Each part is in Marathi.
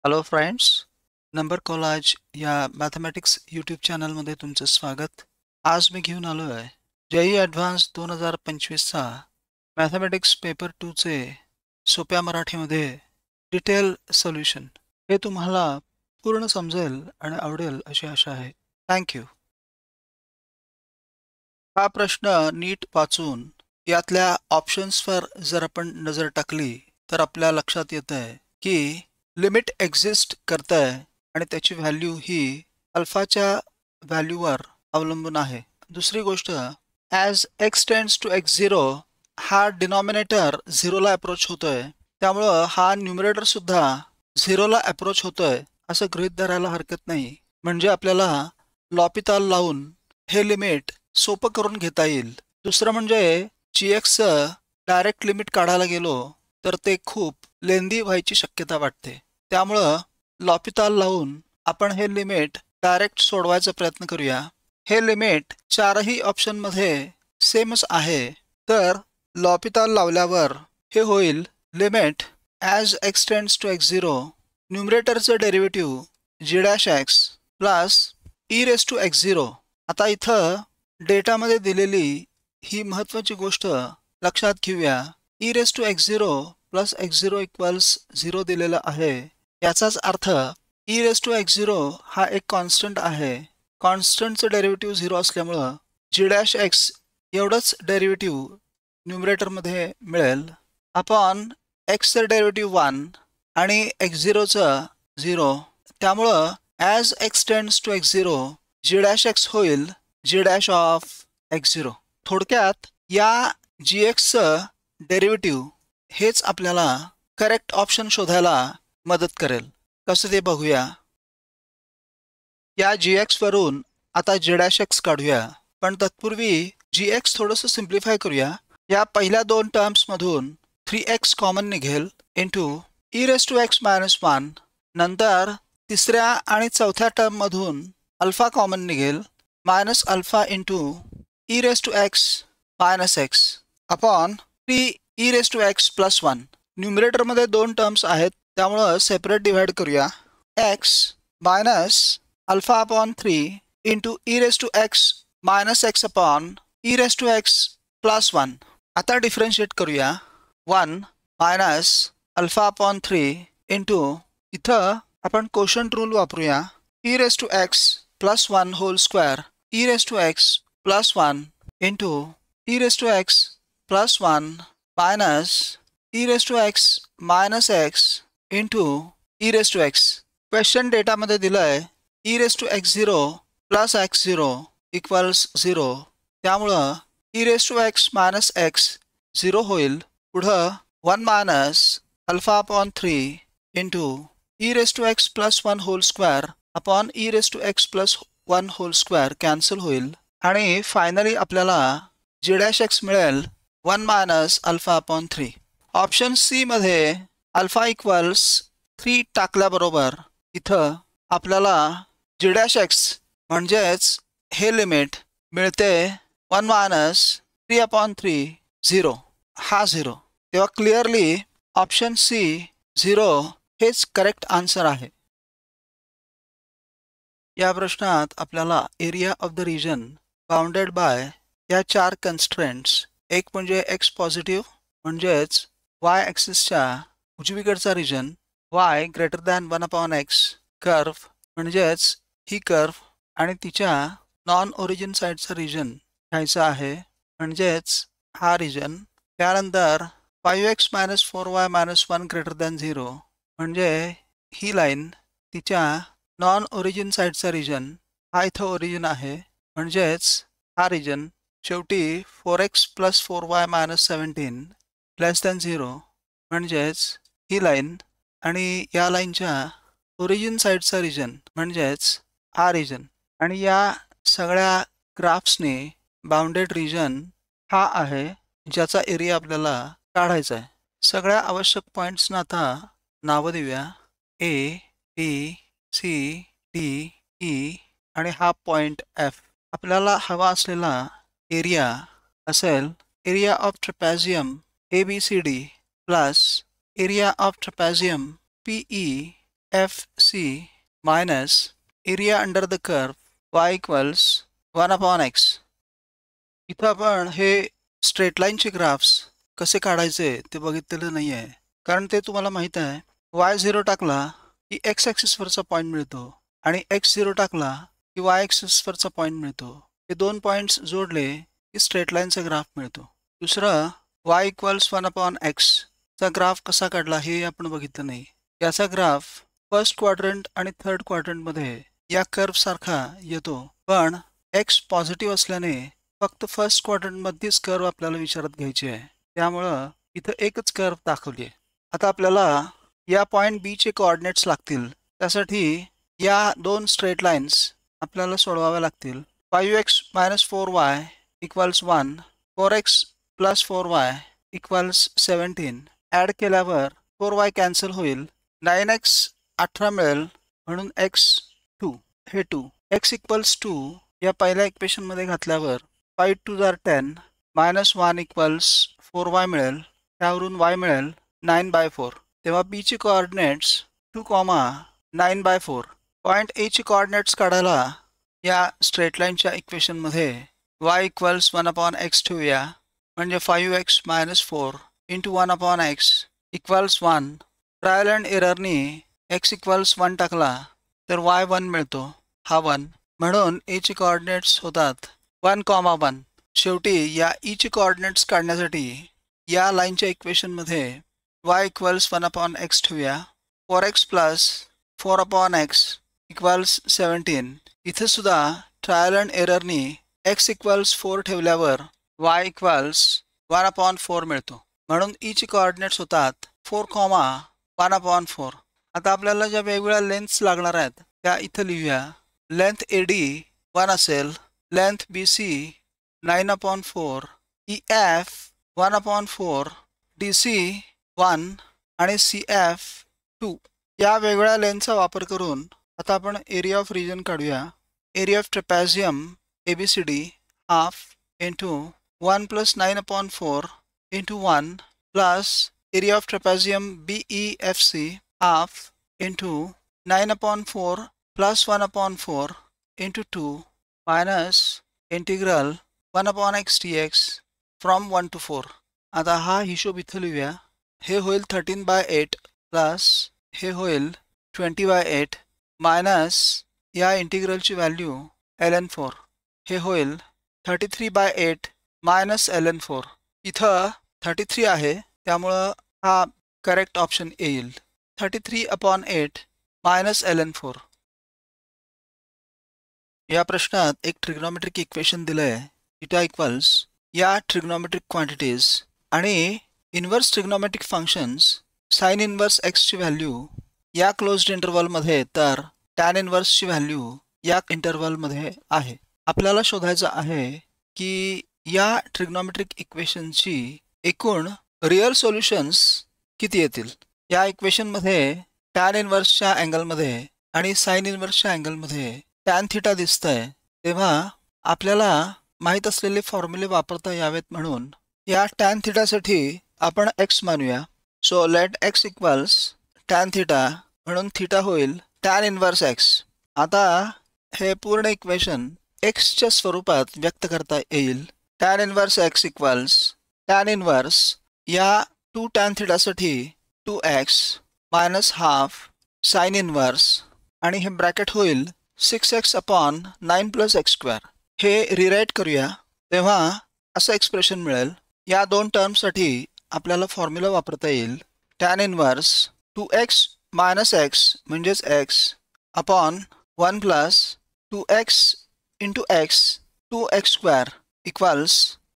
हॅलो फ्रेंड्स, नंबर कॉलेज या मॅथमॅटिक्स यूट्यूब चॅनलमध्ये तुमचं स्वागत. आज मी घेऊन आलो आहे जेई ॲडव्हान्स 2025चा मॅथमॅटिक्स पेपर 2चे सोप्या मराठीमध्ये डिटेल सोल्युशन. हे तुम्हाला पूर्ण समजेल आणि आवडेल अशी आशा आहे. थँक्यू. हा प्रश्न नीट वाचून यातल्या ऑप्शन्सवर जर आपण नजर टाकली तर आपल्या लक्षात येतंय की लिमिट एक्झिस्ट करतंय आणि त्याची व्हॅल्यू ही अल्फाच्या व्हॅल्यूवर अवलंबून आहे. दुसरी गोष्ट, as x tends to x zero हा डिनॉमिनेटर झिरोला अप्रोच होतोय, त्यामुळं हा न्यूमरेटर सुद्धा झिरोला अप्रोच होतोय असं गृहीत धरायला हरकत नाही. म्हणजे आपल्याला लॉपिताल लावून हे लिमिट सोपं करून घेता येईल. दुसरं म्हणजे जीएक्सचं डायरेक्ट लिमिट काढायला गेलो तर ते खूप लेंदी व्हायची शक्यता वाटते. त्यामुळं लॉपिताल लावून आपण हे लिमिट डायरेक्ट सोडवायचा प्रयत्न करूया. हे लिमिट चारही ऑप्शनमध्ये सेमच आहे, तर लॉपिताल लावल्यावर हे होईल limit as x tends to x zero न्यूमरेटरचं derivative g dash x plus e raise to x zero. आता इथं डेटामध्ये दिलेली ही महत्त्वाची गोष्ट लक्षात घेऊया. E raise to x zero plus x zero equals zero दिलेलं आहे. याचाच अर्थ e raise to x zero हा एक कॉन्स्टंट आहे. कॉन्स्टंटचं डेरिव्हेटिव्ह झिरो असल्यामुळं जी डॅश एक्स एवढंच डेरिव्हेटिव्ह न्यूमरेटरमध्ये मिळेल. अपॉन एक्सचं डेरिव्हेटिव्ह 1 आणि एक्स झिरोचं 0. त्यामुळं as x tends to x zero g dash x होईल g dash of x zero. थोडक्यात या जी एक्सचं डेरिव्हेटिव्ह हेच आपल्याला करेक्ट ऑप्शन शोधायला मदत करेल. कसं ते बघूया. या जी एक्सवरून आता जी डॅश एक्स काढूया, पण तत्पूर्वी जी एक्स थोडंसं सिम्प्लिफाय करूया. या पहिल्या दोन टर्म्समधून 3x कॉमन निघेल into e raise to x minus 1. नंतर तिसऱ्या आणि चौथ्या टर्ममधून अल्फा कॉमन निघेल minus alpha into e raise to x minus x upon 3 e raise to x plus 1. न्यूमरेटरमध्ये दोन टर्म्स आहेत, त्यामुळं सेपरेट डिव्हाइड करूया. X minus alpha upon 3 into e raise to x minus x upon e raise to x plus 1. आता डिफरन्शिएट करूया. 1 मायनस अल्फा अपॉन 3 इंटू इथं आपण कोशंट रूल वापरूया. E raise to x plus 1 whole square e raise to x plus 1 into e raise to x plus 1 minus e raise to x minus x into e raise to x. Question डेटामध्ये दिलं आहे e raise to x zero plus x zero equals 0. त्यामुळं e raise to x minus x 0 होईल. पुढं 1 minus alpha upon 3 into e raise to x plus 1 whole square upon e raise to x plus 1 whole square cancel होईल. आणि फायनली आपल्याला जी डॅश एक्स मिळेल 1 minus alpha upon 3. Option C मध्ये अल्फा इक्वल्स 3 टाकल्याबरोबर इथं आपल्याला जी डॅश एक्स म्हणजेच हे लिमिट मिळते 1 मायनस 3 अपॉन 3 0. हा 0. तेव्हा क्लिअरली ऑप्शन सी 0 हेच करेक्ट आन्सर आहे. या प्रश्नात आपल्याला area of the region bounded by या 4 कन्स्ट्रेंट्स, एक म्हणजे एक्स पॉझिटिव्ह म्हणजेच वाय ॲक्सिसच्या उजवीकडचा region, y greater than 1 upon x curve म्हणजेच ही कर्व आणि तिच्या नॉन ओरिजिन साईडचा रिजन घ्यायचा आहे म्हणजेच हा रिजन. त्यानंतर 5x minus 4y minus 1 greater than 0 म्हणजे ही लाईन तिच्या नॉन ओरिजिन साईडचा रिजन, हा इथं ओरिजिन आहे म्हणजेच हा रिजन. शेवटी 4x प्लस 4y मायनस 17 लेस दॅन 0 म्हणजेच ही लाईन आणि या लाईनच्या ओरिजिन साईडचा रिजन म्हणजेच हा रिजन. आणि या सगळ्या ग्राफ्सने बाउंडेड रिजन हा आहे ज्याचा एरिया आपल्याला काढायचा आहे. सगळ्या आवश्यक पॉईंट्सना आता नावं देऊया. ए, बी, सी, डी, ई आणि हा पॉईंट एफ. आपल्याला हवा असलेला एरिया असेल area of trapezium ABCD plus area of trapezium PE FC minus area under the curve y equals 1 upon x. इथं आपण हे स्ट्रेट लाईनचे ग्राफ्स कसे काढायचे ते बघितलेलं नाही आहे, कारण ते तुम्हाला माहीत आहे. y0 टाकला की x ॲक्सिसवरचा पॉईंट मिळतो आणि x0 टाकला की y ॲक्सिसवरचा पॉईंट मिळतो. हे दोन पॉईंट्स जोडले की स्ट्रेट लाईनचा ग्राफ मिळतो. दुसरं y इक्वल्स 1 अपॉन x चा ग्राफ कसा काढला हे आपण बघितलं नाही. याचा ग्राफ फर्स्ट क्वाड्रंट आणि थर्ड क्वाड्रंटमध्ये या कर्व सारखा येतो, पण x पॉझिटिव्ह असल्याने फक्त फर्स्ट क्वाड्रंटमध्येच कर्व आपल्याला विचारात घ्यायची आहे, त्यामुळं इथं एकच कर्व दाखवली आहे. आता आपल्याला या पॉईंट बी चे कोऑर्डिनेट्स लागतील. त्यासाठी या दोन स्ट्रेट लाईन्स आपल्याला सोडवाव्या लागतील. 5x - 4y equals 1, 4x + 4y equals 17. Add केल्यावर 4y कॅन्सल होईल. 9x 18 मिळेल, म्हणून x 2 हे 2. x इक्वल्स 2 या पहिल्या इक्वेशनमध्ये घातल्यावर 5 × 2 = 10 -1 इक्वल्स 4y मिळेल. त्यावरून y मिळेल 9/4. तेव्हा b चे कोऑर्डिनेट्स 2, 9/4. पॉईंट a चे कोऑर्डिनेट्स काढायला या स्ट्रेट लाईनच्या इक्वेशनमध्ये y इक्वल्स 1 अपॉन x ठेवूया, म्हणजे 5x - 4 × 1 upon x equals 1. Trial and एररनी x इक्वल्स 1 टाकला तर y 1 मिळतो, हा 1. म्हणून a चे कोऑर्डिनेट्स होतात 1, 1. शेवटी या e चे कोऑर्डिनेट्स काढण्यासाठी या लाईनच्या इक्वेशनमध्ये y इक्वल्स 1 अपॉन x ठेवूया. 4x + 4 upon x equals 17. इथे सुद्धा ट्रायल अँड एररनी x इक्वल्स 4 ठेवल्यावर y इक्वल्स 1 अपॉन 4 मिळतो. म्हणून e चे कोऑर्डिनेट्स होतात 4, 1 अपॉन 4. आता आपल्याला ज्या वेगवेगळ्या लेंथ्स लागणार आहेत त्या इथं लिहूया. लेंथ AD 1 असेल, लेंथ BC 9/4, EF 1/4, DC 1 आणि CF 2. या वेगवेगळ्या लेंथचा वापर करून आता आपण एरिया ऑफ रिजन काढूया. Area of ट्रेपेझियम ABCD half into 1 + 9/4 into 1 plus area of ट्रेपेझियम BEFC half into 9/4 + 1/4 into 2 minus integral 1/x dx from 1 to 4. आता हा हिशोब इथं लिहूया. हे होईल 13/8 प्लस हे होईल 20/8 मायनस या इंटिग्रलची व्हॅल्यू ln4. हे होईल 33/8 मायनस ln4. इथं 33 आहे, त्यामुळं हा करेक्ट ऑप्शन येईल. 33/8 मायनस ln4. या प्रश्नात एक ट्रिग्नोमेट्रिक इक्वेशन दिलं आहे. थीटा इक्वल्स या ट्रिग्नोमेट्रिक क्वांटिटीज आणि inverse trigonometric functions sine inverse x ची व्हॅल्यू या क्लोज्ड इंटरवलमध्ये तर टॅन इन्व्हर्सची व्हॅल्यू या इंटरवलमध्ये आहे. आपल्याला शोधायचं आहे की या ट्रिग्नोमेट्रिक इक्वेशनची एकूण रिअल सोल्युशन्स किती येतील. या इक्वेशनमध्ये टॅन इन्व्हर्सच्या अँगलमध्ये आणि साइन इन्व्हर्सच्या अँगलमध्ये टॅन थिटा दिसतंय, तेव्हा आपल्याला माहीत असलेले फॉर्म्युले वापरता यावेत, म्हणून या टॅन थिटासाठी आपण x मानूया. So let x equals tan theta, म्हणून थिटा होईल टॅन इन्व्हर्स x. आता हे पूर्ण इक्वेशन एक्सच्या स्वरूपात व्यक्त करता येईल. Tan inverse x equals tan inverse या 2 टॅन थिटासाठी 2x minus half sine inverse आणि हे ब्रॅकेट होईल 6x/9 + x². हे रिराईट करूया, तेव्हा असं एक्सप्रेशन मिळेल. या दोन टर्मसाठी आपल्याला फॉर्म्युला वापरता येईल. टॅन इन्व्हर्स 2x - x म्हणजेच x upon 1 + 2x × x 2x² equals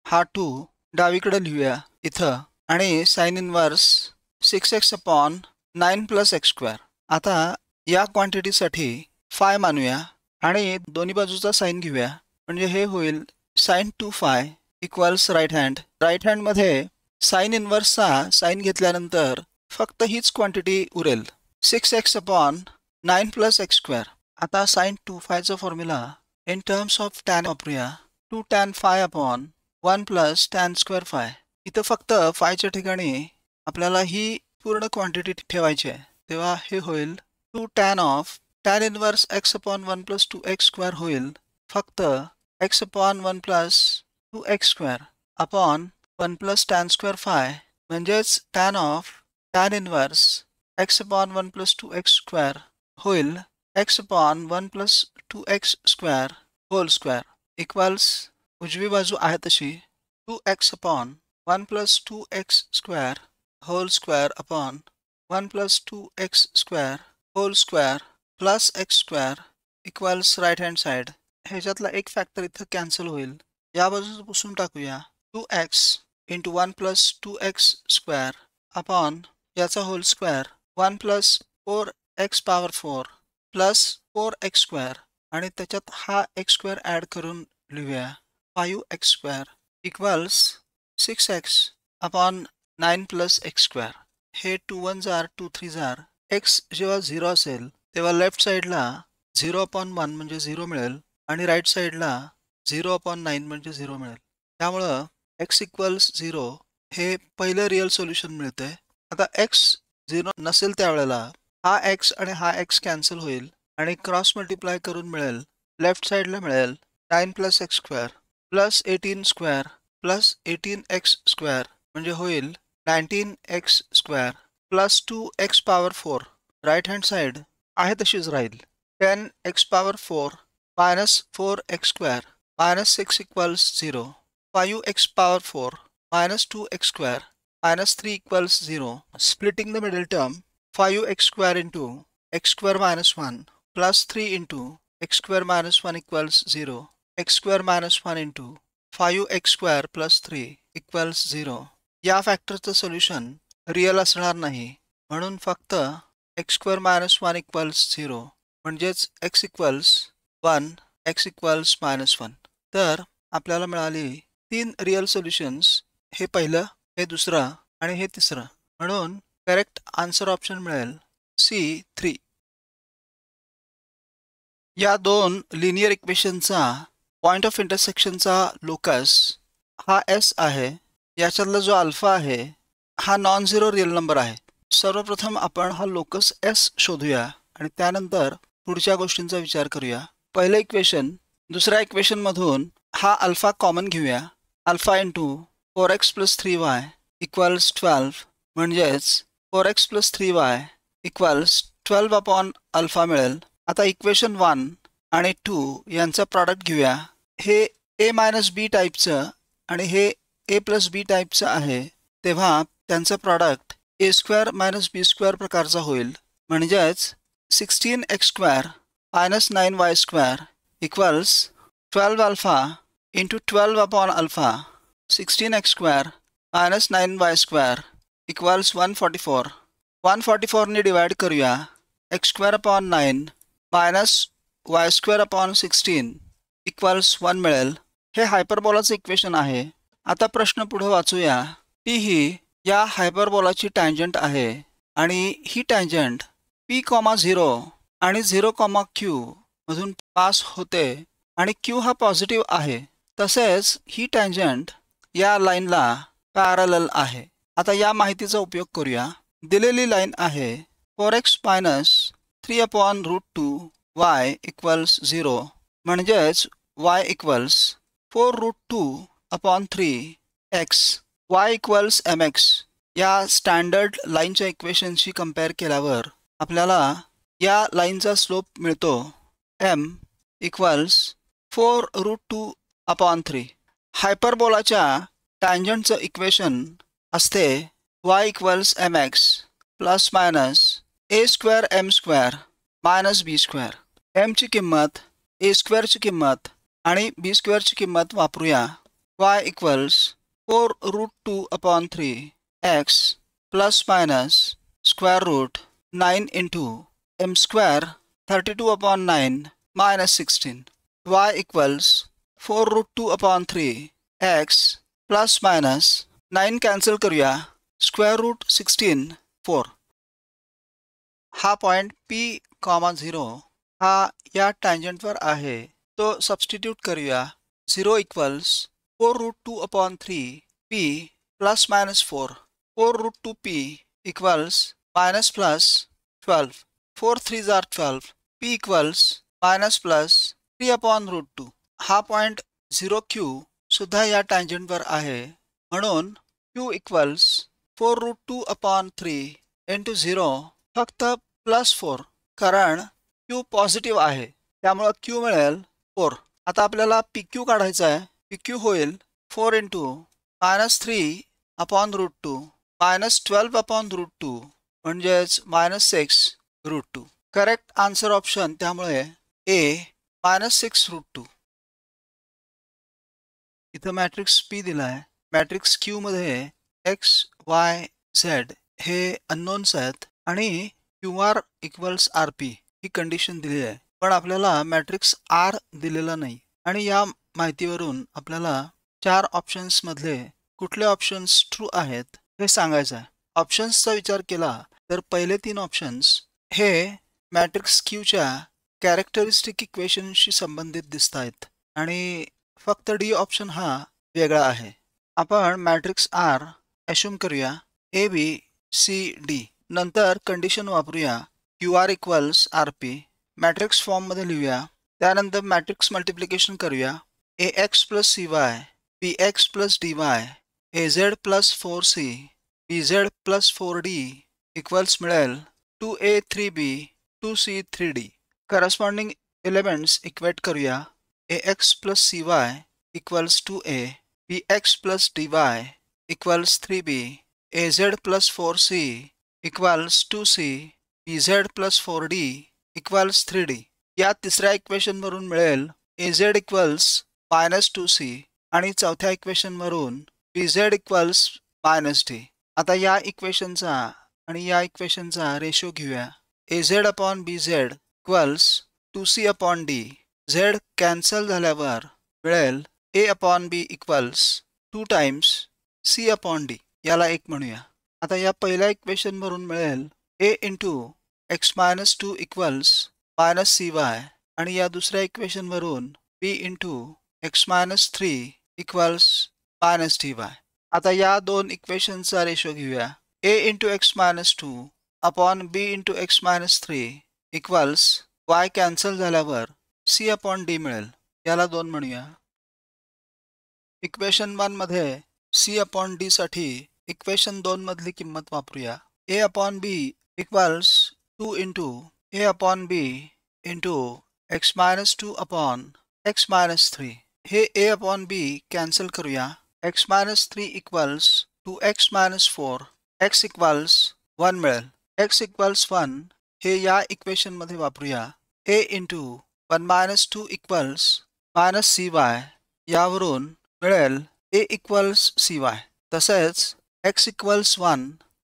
हा 2 डावीकडे लिहूया इथं आणि साइन इन्व्हर्स 6x/9 + x². आता या क्वांटिटीसाठी फाय मानूया आणि दोन्ही बाजूचा साइन घेऊया, म्हणजे हे होईल sin 2φ equals right hand. Right हँडमध्ये साइन इन्व्हर्सचा साइन घेतल्यानंतर फक्त हीच क्वांटिटी उरेल 6x/9 + x². आता sin 2φ formula in terms of tan वापरूया. 2 tan φ/1 + tan² φ. इथं फक्त फायच्या ठिकाणी आपल्याला ही पूर्ण क्वांटिटी ठेवायची आहे, तेव्हा हे होईल two tan of tan inverse x upon 1 plus 2x square होईल फक्त x upon 1 plus 2x square upon 1 plus tan square phi म्हणजेच tan of tan inverse x upon 1 plus 2x square होईल x upon 1 plus 2x square whole square equals उजवी बाजू आहे तशी 2x upon 1 plus 2x square whole square upon 1 plus 2x square whole square plus x square equals right hand side ह्याच्यातला एक फॅक्टर इथं कॅन्सल होईल या बाजूचं पुसून टाकूया 2x into 1 plus 2x square upon याचा whole square 1 plus 4x power 4 plus 4x square आणि त्याच्यात हा x स्क्वेअर ॲड करून लिहूया 5x square equals 6x upon 9 plus x square हे 2 1 जार 2 3 जार x जेव्हा 0 असेल तेव्हा लेफ्ट साईडला 0 अपॉन 1 म्हणजे 0 मिळेल आणि राईट साईडला 0 अपॉन 9 म्हणजे 0 मिळेल त्यामुळं x इक्वल्स 0 हे पहिलं रिअल सोल्युशन मिळते आता x 0 नसेल त्यावेळेला हा x आणि हा x कॅन्सल होईल आणि क्रॉस मल्टिप्लाय करून मिळेल लेफ्ट साईडला मिळेल 9 plus x square plus 18 square plus 18x square म्हणजे होईल 19x square plus 2x power 4 right hand side आहे तशीच राहील 10x power 4 minus 4x square minus 6 equals 0 5x power 4 minus 2x square minus 3 equals 0 splitting the middle term 5x square into x square minus 1 plus 3 into x square minus 1 equals 0 x square minus 1 into 5x square plus 3 equals 0 या फॅक्टरचं सोल्युशन रिअल असणार नाही म्हणून फक्त x स्क्वेअर मायनस 1 इक्वल्स 0 म्हणजेच x equals 1 x equals minus 1 तर आपल्याला मिळाली 3 रिअल सोल्युशन्स हे पहिलं हे दुसरं आणि हे तिसरं म्हणून करेक्ट आन्सर ऑप्शन मिळेल C3 या दोन लिनियर इक्वेशनचा पॉइंट ऑफ इंटरसेक्शनचा लोकस हा S आहे याच्यातला जो अल्फा आहे हा नॉन झिरो रिअल नंबर आहे सर्वप्रथम आपण हा लोकस S शोधूया आणि त्यानंतर पुढच्या गोष्टींचा विचार करूया पहिलं इक्वेशन दुसऱ्या इक्वेशनमधून हा अल्फा कॉमन घेऊया alpha into 4x plus 3y equals 12 म्हणजेच 4x plus 3y equals 12 upon alpha मिळेल आता इक्वेशन 1 आणि 2 यांचं प्रॉडक्ट घेऊया हे a मायनस बी टाईपचं आणि हे a प्लस बी टाईपचं आहे तेव्हा त्यांचं product a square minus b square प्रकारचा होईल म्हणजेच 16x square minus 9y square equals 12 alpha into 12 upon alpha 16x square minus 9y square equals 144 144ने डिवाइड करूया x square upon 9 minus y square upon 16 equals 1 मिळेल हे हायपरबोलाचं इक्वेशन आहे आता प्रश्न पुढे वाचूया टी ही या हायपरबोलाची टँजंट आहे आणि ही टँजंट p, 0 आणि 0, q मधून पास होते आणि q हा पॉझिटिव्ह आहे तसेच ही टँजंट या लाईनला पॅरलल आहे आता या माहितीचा उपयोग करूया दिलेली लाईन आहे 4x minus 3 upon root 2 y equals 0 म्हणजेच y equals 4 root 2 upon 3 x y equals mx या स्टँडर्ड लाईनच्या इक्वेशनशी कंपेअर केल्यावर आपल्याला या लाईनचा स्लोप मिळतो m इक्वल्स 4 रूट 2 अपॉन 3 हायपरबोलाच्या टँजंटचं इक्वेशन असते y equals mx plus minus a square m square minus b square m ची किंमत a स्क्वेअरची किंमत आणि b स्क्वेअरची किंमत वापरूया y equals 4 root 2 upon 3 x plus minus square root 9 into m square 32 upon 9 minus 16 y equals 4 root 2 upon 3 x plus minus 9 cancel करूया स्क्वेअर रूट 16 4 हा पॉइंट p, 0 हा या टँजंटवर आहे तो सबस्टिट्यूट करूया 0 equals 4 root 2 upon 3 p plus minus 4 root 2 p equals minus plus 12 4 3s are 12. P equals minus plus 3 upon root 2. हा पॉइंट 0Q सुद्धा या टँजंटवर आहे. म्हणून Q equals 4 root 2 upon 3 into 0 फक्त प्लस 4 कारण Q पॉझिटिव्ह आहे त्यामुळे Q मिळेल 4. आता आपल्याला PQ काढायचा आहे. PQ होईल 4 into minus 3 upon root 2 minus 12 upon root 2 म्हणजेच minus 6 root 2. Correct answer option त्यामुळे A minus 6 root 2. इथं मॅट्रिक्स P दिलाय. मॅट्रिक्स Q मध्ये X, Y, Z हे अननोन्स आहेत आणि QR equals RP ही कंडिशन दिली आहे. पण आपल्याला मॅट्रिक्स R दिलेला नाही आणि या माहितीवरून आपल्याला 4 ऑप्शन्स मधले कुठले ऑप्शन्स ट्रू आहेत हे सांगायचं आहे. ऑप्शन्सचा विचार केला तर पहिले 3 ऑप्शन्स हे मॅट्रिक्स Qच्या कॅरेक्टरिस्टिक इक्वेशनशी संबंधित दिसत आहेत आणि फक्त D ऑप्शन हा वेगळा आहे. आपण मॅट्रिक्स R अश्युम करूया A B C D. नंतर कंडिशन वापरूया QR equals RP. Matrix form मध्ये लिहूया. त्यानंतर मॅट्रिक्स मल्टिप्लिकेशन करूया. AX plus CY BX plus DY AZ plus 4C BZ plus 4D equals मिळेल 2A 3B 2C 3D. Corresponding elements equate करूया. AX plus CY equals 2A BX plus DY equals 3B AZ plus 4C equals 2C BZ plus 4D equals 3D. या तिसऱ्या इक्वेशन वरून मिळेल AZ इक्वल्स मायनस 2C आणि चौथ्या इक्वेशन वरून BZ इक्वल्स मायनस D. आता या इक्वेशनचा आणि या इक्वेशनचा रेशो घेऊया. AZ upon BZ equals 2C upon D. Z cancel झाल्यावर मिळेल A upon B equals 2 times C upon D. याला 1 म्हणूया. आता या पहिल्या इक्वेशन वरून मिळेल A into x minus 2 equals minus CY आणि या दुसऱ्या इक्वेशन वरून B into x minus 3 equals minus DY. आता या दोन इक्वेशनचा रेशो घेऊया. A into x minus 2 upon B into x minus 3 equals y cancel झाल्यावर C अपॉन D मिळेल. याला 2 म्हणूया. इक्वेशन 1 मध्ये C अपॉन D साठी इक्वेशन 2 मधली किंमत वापरूया. A upon B equals 2 into A upon B into x minus 2 upon x minus 3. हे A अपॉन B कॅन्सल करूया. x minus 3 equals 2x minus 4 x equals 1 मिळेल. x इक्वल्स 1 हे या इक्वेशन मध्ये वापरूया. A into 1 minus 2 equals minus CY यावरून मिळेल A इक्वल्स CY. तसेच x इक्वल्स 1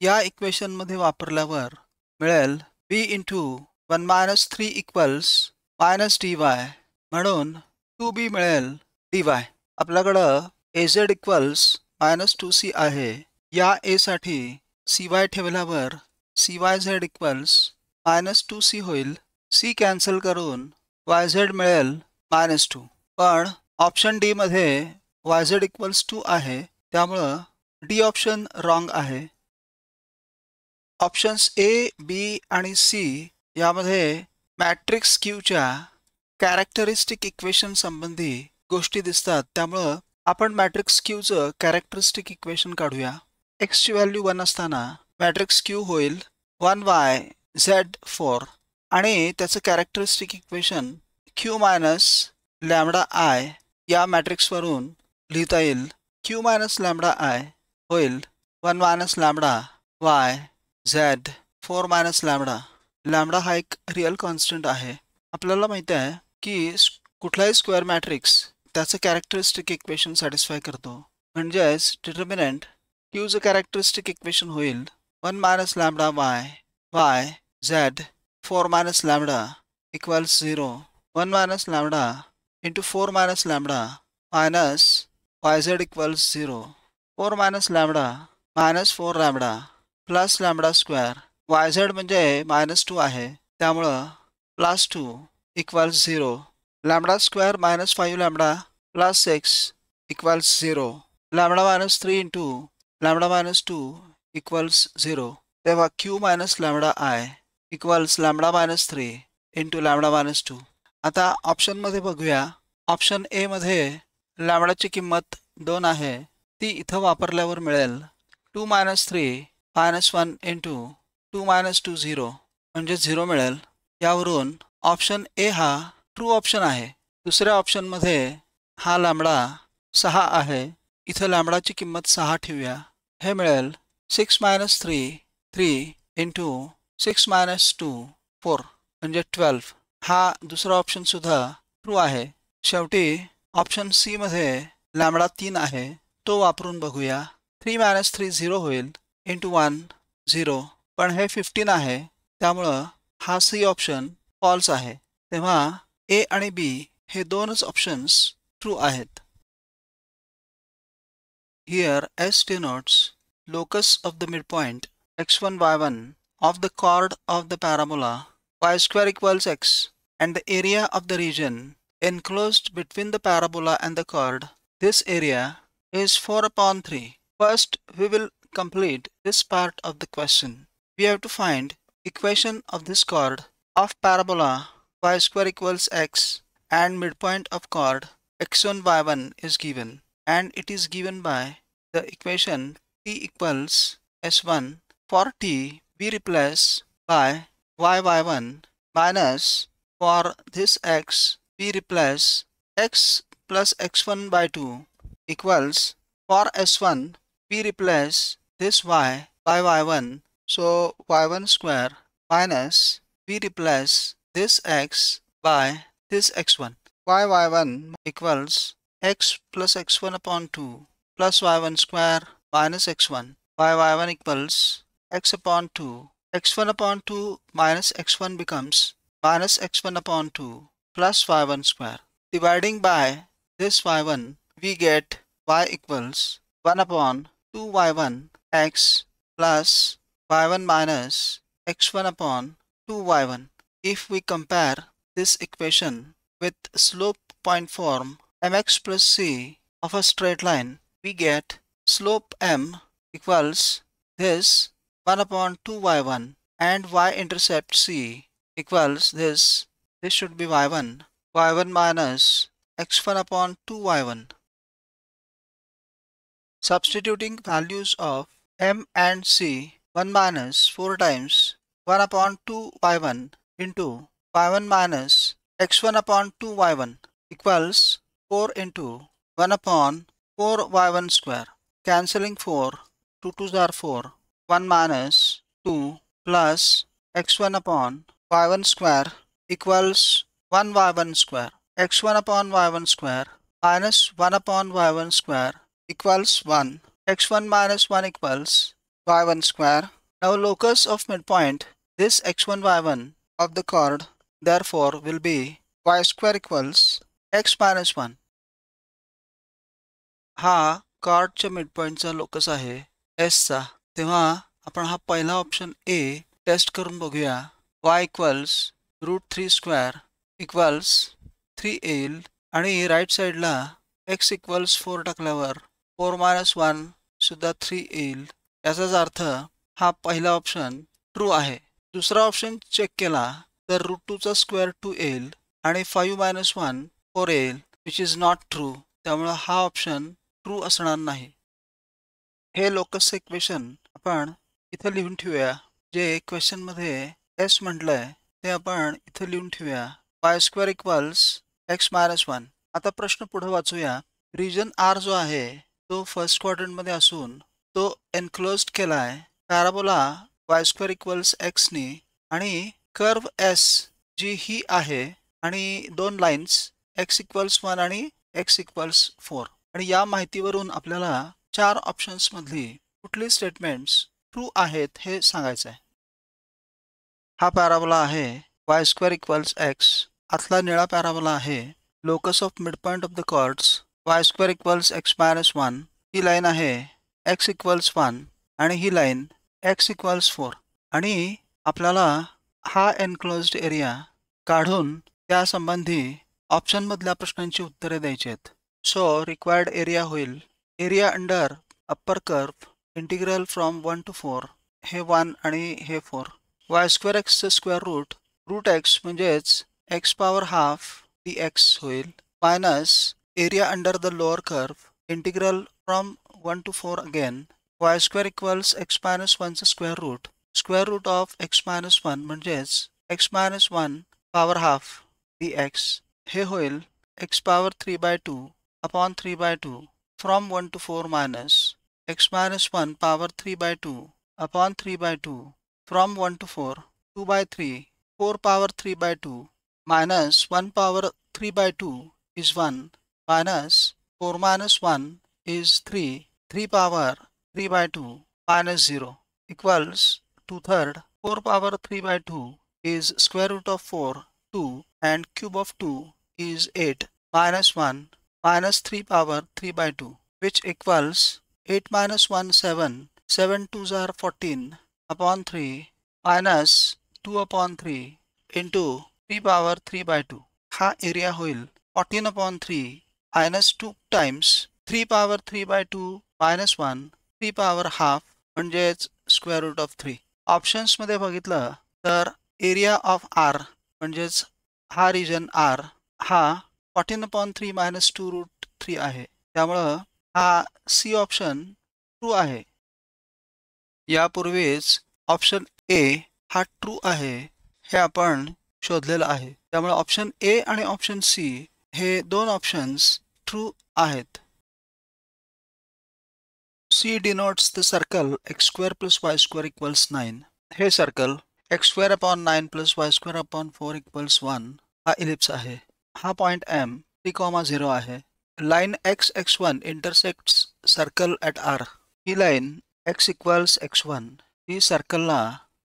या इक्वेशन मध्ये वापरल्यावर मिळेल B into 1 minus 3 equals minus DY म्हणून 2B मिळेल DY. आपल्याकडं AZ इक्वल्स मायनस 2C आहे. या A साठी CY ठेवल्यावर CYZ इक्वल्स मायनस 2C होईल. C कॅन्सल करून YZ मिळेल मायनस 2. पण ऑप्शन D मध्ये YZ इक्वल्स 2 आहे त्यामुळं D ऑप्शन रॉंग आहे. ऑप्शन्स A, B आणि C यामध्ये मॅट्रिक्स Qच्या कॅरेक्टरिस्टिक इक्वेशन संबंधी गोष्टी दिसतात त्यामुळं आपण मॅट्रिक्स Qचं कॅरेक्टरिस्टिक इक्वेशन काढूया. X ची व्हॅल्यू 1 असताना मॅट्रिक्स Q होईल 1Y Z4 आणि त्याचं characteristic equation Q minus lambda I या मॅट्रिक्सवरून लिहिता येईल. Q मायनस लॅम्बडा I होईल 1 minus lambda Y Z 4 minus lambda. Lambda हा एक रिअल कॉन्स्टंट आहे. आपल्याला माहिती आहे की कुठलाही स्क्वेअर मॅट्रिक्स त्याचं कॅरेक्टरिस्टिक इक्वेशन सॅटिस्फाय करतो. म्हणजेच डिटर्मिनंट Qचं कॅरेक्टरिस्टिक इक्वेशन होईल 1 minus lambda Y Z 4 minus lambda equals 0. 1 minus lambda into 4 minus lambda minus YZ equals 0. 4 minus lambda minus 4 lambda plus lambda square. YZ म्हणजे मायनस 2 आहे त्यामुळं plus 2 equals 0. Lambda square minus 5 lambda plus 6 equals 0. Lambda minus 3 into lambda minus 2 equals 0. तेव्हा Q minus lambda I equals lambda minus 3 into lambda minus 2. आता ऑप्शनमध्ये बघूया. ऑप्शन ए मध्ये लॅम्बडाची किंमत 2 आहे, ती इथं वापरल्यावर मिळेल 2 मायनस 3 मायनस 1 इंटू 2 मायनस 2 0 म्हणजे 0 मिळेल. यावरून ऑप्शन ए हा ट्रू ऑप्शन आहे. दुसऱ्या ऑप्शनमध्ये हा लॅम्बडा 6 आहे, इथं लॅम्बडाची किंमत 6 ठेवूया. हे मिळेल 6 मायनस 3 3 इंटू 6 मायनस 2 4 म्हणजे 12. हा दुसरा ऑप्शन सुद्धा ट्रू आहे. शेवटी ऑप्शन सी मध्ये लॅम्बडा 3 आहे, तो वापरून बघूया. 3 मायनस 3 0 होईल इंटू 1 0, पण हे 15 आहे, त्यामुळं हा सी ऑप्शन फॉल्स आहे. तेव्हा ए आणि बी हे दोनच ऑप्शन्स ट्रू आहेत. Here S denotes locus of the midpoint x1 y1 of the chord of the parabola y square equals x and the area of the region enclosed between the parabola and the chord. This area is 4 upon 3. First, we will complete this part of the question. We have to find equation of this chord of parabola y square equals x and midpoint of chord x1 y1 is given, and it is given by the equation t equals s1. For t we replace by y1 minus for this x we replace x plus x1 by 2 equals for s1 we replace this y by y1, so y1 square minus we replace this x by this x1. y1 equals x plus x1 upon 2 plus y1 square minus x1. y1 equals x upon 2. x1 upon 2 minus x1 becomes minus x1 upon 2 plus y1 square. Dividing by this y1 we get y equals 1 upon 2y1 x plus y1 minus x1 upon 2y1. If we compare this equation with slope point form mx plus c of a straight line, we get slope m equals this 1 upon 2y1 and y-intercept c equals this should be y1 minus x1 upon 2y1. Substituting values of m and c, 1 minus 4 times 1 upon 2y1 into y1 minus x1 upon 2y1 equals 4 into 1 upon 4y1 square. Cancelling 4, 2 2s are 4, 1 minus 2 plus x1 upon y1 square equals 1 y1 square. x1 upon y1 square minus 1 upon y1 square equals 1. x1 minus 1 equals y1 square. Now locus of midpoint, this x1 y1 of the chord therefore will be y square equals x minus 1. हा कॉर्डच्या मिडपॉईंटचा लोकस आहे एसचा. तेव्हा आपण हा पहिला ऑप्शन ए टेस्ट करून बघूया. y इक्वल्स √3 स्क्वेअर इक्वल्स 3 येईल आणि राईट साईडला x इक्वल्स 4 टाकल्यावर 4 मायनस 1 सुद्धा 3 येईल. याचाच अर्थ हा पहिला ऑप्शन ट्रू आहे. दुसरा ऑप्शन चेक केला तर √2चा स्क्वेअर 2 येईल आणि 5 मायनस 1 4 येईल, विच इज नॉट ट्रू. त्यामुळे हा ऑप्शन ट्रू असणार नाही. हे लोकसचे इक्वेशन आपण इथं लिहून ठेवूया. जे क्वेश्चनमध्ये एस म्हटलंय ते आपण इथं लिहून ठेवूया. y square equals x minus 1. आता प्रश्न पुढे वाचूया. रिजन आर जो आहे तो फर्स्ट क्वाड्रंटमध्ये असून तो एनक्लोज्ड केलाय parabola y square equals x नी आणि कर्व s जी ही आहे आणि दोन लाईन्स x इक्वल्स 1 आणि x इक्वल्स 4. आणि या माहितीवरून आपल्याला 4 ऑप्शन्स मधली कुठली स्टेटमेंट्स ट्रू आहेत हे सांगायचं आहे. हा पॅराबोला आहे y स्क्वेअर इक्वल्स x. आतला निळा पॅराबोला आहे locus of midpoint of the chords y square equals x minus 1. ही लाईन आहे x इक्वल्स 1 आणि ही लाईन x इक्वल्स 4. आणि आपल्याला हा एनक्लोज्ड एरिया काढून त्यासंबंधी ऑप्शनमधल्या प्रश्नांची उत्तरे द्यायची आहेत. सो रिक्वायर्ड एरिया होईल area under upper curve integral from 1 to 4. हे 1 आणि हे 4. वाय स्क्वेअर एक्सचं स्क्वेअर रूट एक्स म्हणजेच एक्स पॉवर हाफ dx होईल minus area under the lower curve integral from 1 to 4 again y square equals x minus 1चं square root of x minus 1 म्हणजेच x minus 1 power half dx हे होईल x power 3/2 upon 3/2 from 1 to 4 minus x minus 1 power 3/2 upon 3/2 from 1 to 4 2/3 4 power 3/2 minus 1 power 3/2 is 1 minus 4 minus 1 is 3 power 3/2 minus 0 equals 2/3 4 power 3/2 is square root of 4 2 and cube of 2 is 8 minus 1 minus 3 power 3/2 which equals 8 minus 1 7 7 2s are 14 upon 3 minus 2 upon 3 into 3 power 3/2 हा एरिया होईल 14 upon 3 minus 2 times 3 power 3/2 minus 1 3 power half म्हणजेच स्क्वेअर रूट ऑफ 3 ऑप्शन्स मध्ये बघितलं तर एरिया ऑफ आर म्हणजेच हा रिजन आर हा 14 upon 3 minus 2 रूट 3 आहे त्यामुळं हा सी ऑप्शन ट्रू आहे यापूर्वीच ऑप्शन ए हा ट्रू आहे हे आपण शोधलेलं आहे त्यामुळे ऑप्शन ए आणि ऑप्शन सी हे दोन ऑप्शन्स ट्रू आहेत C denotes the circle x square plus y square equals 9 हे circle x square upon 9 plus y square upon 4 equals 1 हा इलिप्स आहे हा पॉइंट एम 3,0 आहे line x x1 intersects circle at R ही लाईन x इक्वल्स x1 ही सर्कलला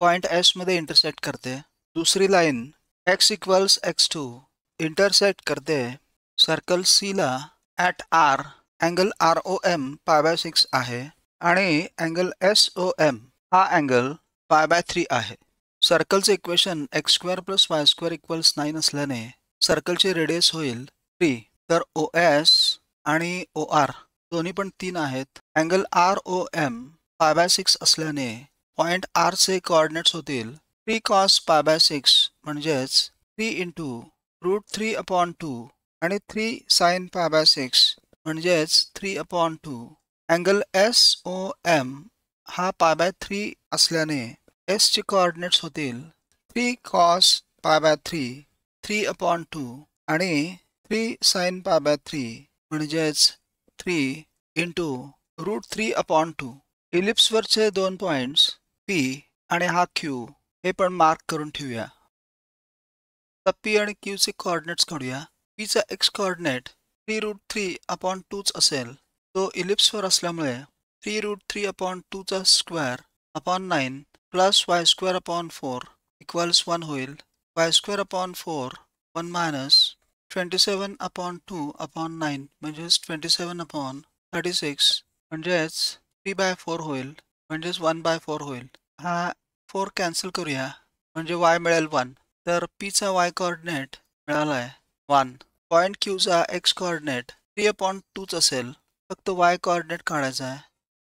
पॉइंट S मध्ये इंटरसेक्ट करते दुसरी line x equals x2 intersect करते सर्कल C ला ॲट R अँगल ROM π/6 आहे आणि अँगल SOM हा अँगल π/3 आहे सर्कलचे equation x square plus y square equals 9 असल्याने सर्कलचे रेडियस होईल 3 तर OS आणि OR दोन्ही पण 3 आहेत अँगल ROM π/6 असल्याने पॉइंट R चे कोऑर्डिनेट्स होतील 3 cos π/6 म्हणजेच 3 इंटू √3/2 आणि 3 sin π/6 म्हणजेच 3/2 अँगल SOM हा π/3 असल्याने S चे कोऑर्डिनेट्स होतील 3 cos π/3 3/2 आणि 3 sin π/3 म्हणजेच 3 इंटू √3/2 इलिप्सवरचे दोन पॉइंट्स P आणि हा Q हे पण मार्क करून ठेवूया तर P आणि Q चे कोऑर्डिनेट्स काढूया P चा x कोऑर्डिनेट 3√3/2 असेल तो इलिप्सवर असल्यामुळे 3√3/2 चा square upon 9 plus y square upon 4 equals 1 होईल वाय स्क्वेअर अपॉन 4 1 मायनस 27/2/9 म्हणजेच 27/36 म्हणजेच 3/4 होईल म्हणजेच 1/4 होईल हा 4 कॅन्सल करूया म्हणजे y मिळेल 1 तर P चा y कोऑर्डिनेट मिळालाय 1 पॉइंट Q चा x कोऑर्डिनेट 3/2 असेल फक्त y कोऑर्डिनेट काढायचा आहे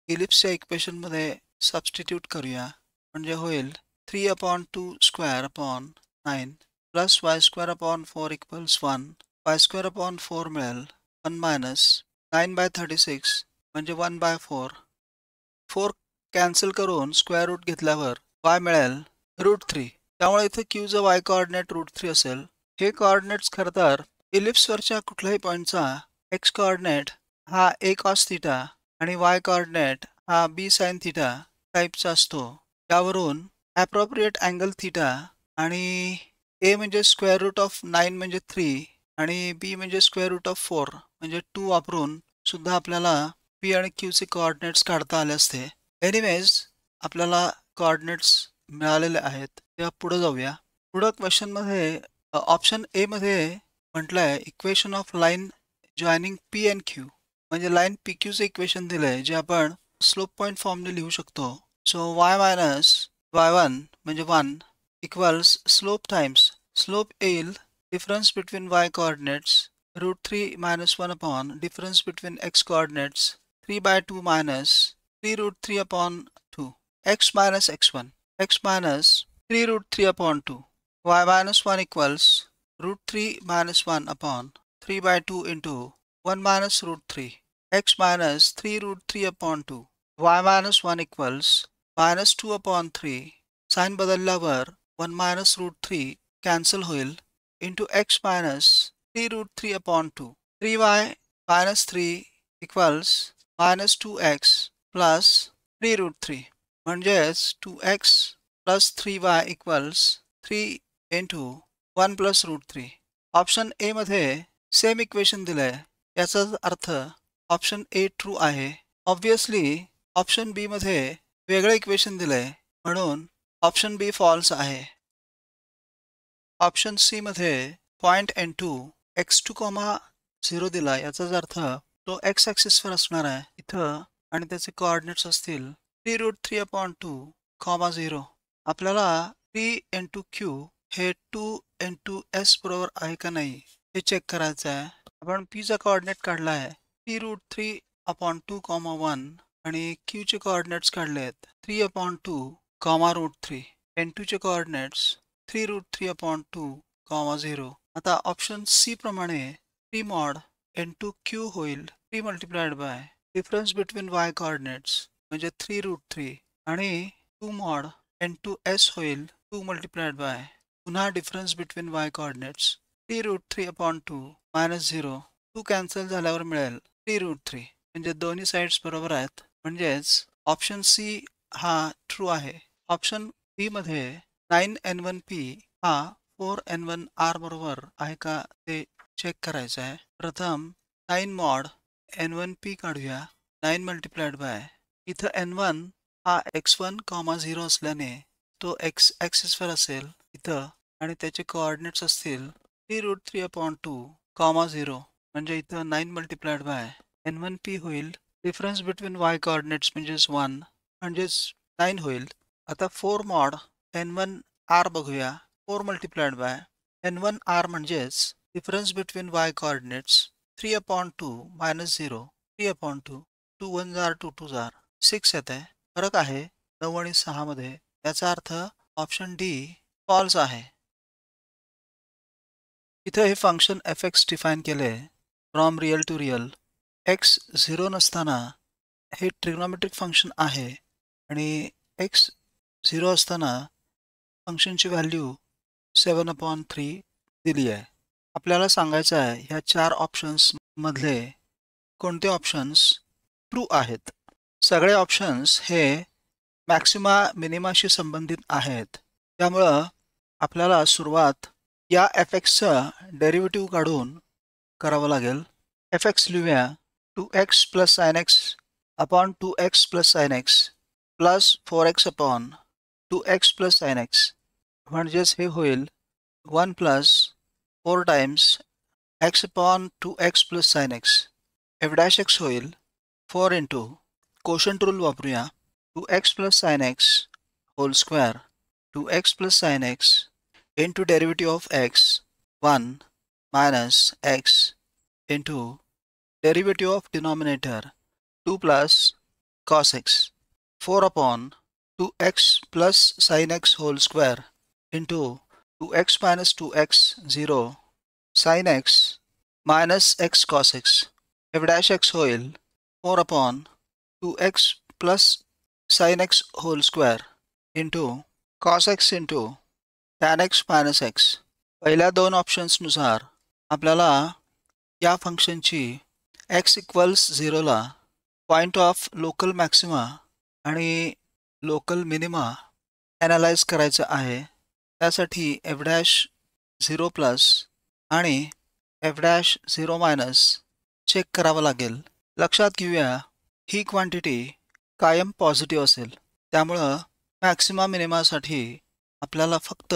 इलिप्सच्या इक्वेशन मध्ये सबस्टिट्यूट करूया म्हणजे होईल 3/2 square upon 9 plus y square upon 4 equals 1 Y square upon 4 मिळेल 1 मायनस 9/36 म्हणजे 1/4 4 कॅन्सल करून स्क्वेअर रूट घेतल्यावर y मिळेल √3 त्यामुळे इथे Q चा y कोऑर्डिनेट √3 असेल हे कोऑर्डिनेट्स खरं तर इलिप्सवरच्या कुठल्याही पॉइंटचा x कोऑर्डिनेट हा a cos थीटा आणि y कोऑर्डिनेट हा b sin थीटा टाईपचा असतो त्यावरून ॲप्रोप्रिएट अँगल थीटा आणि a म्हणजे स्क्वेअर रूट ऑफ 9 म्हणजे 3 आणि b म्हणजे स्क्वेअर रूट ऑफ 4 म्हणजे 2 वापरून सुद्धा आपल्याला P आणि Q चे कोऑर्डिनेट्स काढता आले असते एनिवेज आपल्याला कोऑर्डिनेट्स मिळालेले आहेत तेव्हा पुढे जाऊया पुढे क्वेश्चन मध्ये ऑप्शन ए मध्ये म्हटलंय equation of line joining P and Q म्हणजे लाईन PQ चे इक्वेशन दिलंय जे आपण स्लोप पॉइंट फॉर्मने लिहू शकतो सो y मायनस y1 म्हणजे 1 इक्वल्स स्लोप टाइम्स स्लोप येईल difference between y coordinates √3 minus 1 upon difference between x coordinates 3/2 minus 3√3/2 x minus x1 x minus 3 root 3 upon 2. Y minus 1 equals root 3 minus 1 upon 3 by 2 into 1 minus root 3. X minus 3 root 3 upon 2. Y minus 1 equals minus 2 upon 3. Sign बदलल्यावर 1 minus root 3 cancel होईल into x minus 3 root 3 upon 2. 3y minus 3 equals minus 2x plus 3 root 3. म्हणजेच 2x plus 3y equals 3 into 1 plus root 3. Option A मध्ये सेम इक्वेशन दिलंय, याचा अर्थ ऑप्शन ए ट्रू आहे. ऑब्वियसली ऑप्शन बी मध्ये वेगळं इक्वेशन दिलंय, म्हणून ऑप्शन बी फॉल्स आहे. ऑप्शन सी मध्ये पॉइंट n2 x2, 0 दिला, याचाच अर्थ तो x ॲक्सिसवर असणार आहे इथं आणि त्याचे कोऑर्डिनेट्स असतील 3 root 3 upon 2, 0. आपल्याला 3 into q हे 2 into s बरोबर आहे का नाही हे चेक करायचं आहे. आपण p चा कोऑर्डिनेट काढला आहे 3 root 3 upon 2, 1 आणि q चे कोऑर्डिनेट्स काढले आहेत 3 upon 2, root 3. n2 चे कोऑर्डिनेट्स 3 root 3 upon 2, 0. आता ऑप्शन सी प्रमाणे 3 mod n2q होईल 3 multiplied by difference between y coordinates म्हणजे 3 root 3 आणि 2 mod n2s होईल 2 multiplied by पुन्हा difference between y coordinates 3 root 3 upon 2 minus 0. 2 cancel झाल्यावर मिळेल 3 root 3. म्हणजे दोन्ही साइड्स बरोबर आहेत, म्हणजेच ऑप्शन सी हा ट्रू आहे. ऑप्शन बी मध्ये 9n1p हा 4n1r बरोबर आहे का ते चेक करायचं आहे. प्रथम 9 mod n1p काढूया 9 multiplied by इथं n1 हा x1, 0 असल्याने तो x ॲक्सिसवर असेल इथं आणि त्याचे कोऑर्डिनेट्स असतील 3 root 3 upon 2, 0. म्हणजे इथं 9 multiplied by n1p होईल डिफरन्स बिटवीन y कोऑर्डिनेट्स म्हणजेच 1 म्हणजेच 9 होईल. आता 4 mod n1r बघूया 4 multiplied by n1r म्हणजेच difference between y coordinates 3 upon 2 minus 0. 3 upon 2. 2 1s are 2 2s are 6 येत आहे. फरक आहे 9 आणि 6 मध्ये. याचा अर्थ ऑप्शन डी फॉल्स आहे. इथं हे फंक्शन fx डिफाईन केले from real to real. x 0 नसताना हे ट्रिग्नोमेट्रिक फंक्शन आहे आणि x 0 असताना फंक्शनची व्हॅल्यू 7/3 दिली आहे. आपल्याला सांगायचं आहे ह्या 4 ऑप्शन्स मधले कोणते ऑप्शन्स ट्रू आहेत. सगळे ऑप्शन्स हे मॅक्सिमा मिनिमाशी संबंधित आहेत. त्यामुळं आपल्याला सुरुवात या fxचा डेरिव्हेटिव्ह काढून करावं लागेल. fx लिहूया 2x plus sin x upon 2x plus sin x plus 4x upon 2x plus sin x म्हणजेच हे होईल 1 plus 4 times x upon 2x plus sin x. f dash x होईल 4 into quotient rule वापरूया 2x plus sin x whole square 2x plus sin x into derivative of x 1 minus x into derivative of denominator 2 plus cos x 4 upon 2x plus sin x whole square into 2x minus 2x 0 sin x minus x cos x. f dash x होईल 4 upon 2x plus sin x whole square into cos x into tan x minus x. पहिल्या दोन ऑप्शन्सनुसार आपल्याला या फंक्शनची x equals 0 ला पॉइंट ऑफ लोकल मॅक्सिमा आणि लोकल मिनिमा ॲनालाइज करायचं आहे. त्यासाठी f dash 0 प्लस आणि f dash 0 मायनस चेक करावं लागेल. लक्षात घेऊया ही क्वांटिटी कायम पॉझिटिव्ह असेल, त्यामुळं मॅक्सिमा मिनिमासाठी आपल्याला फक्त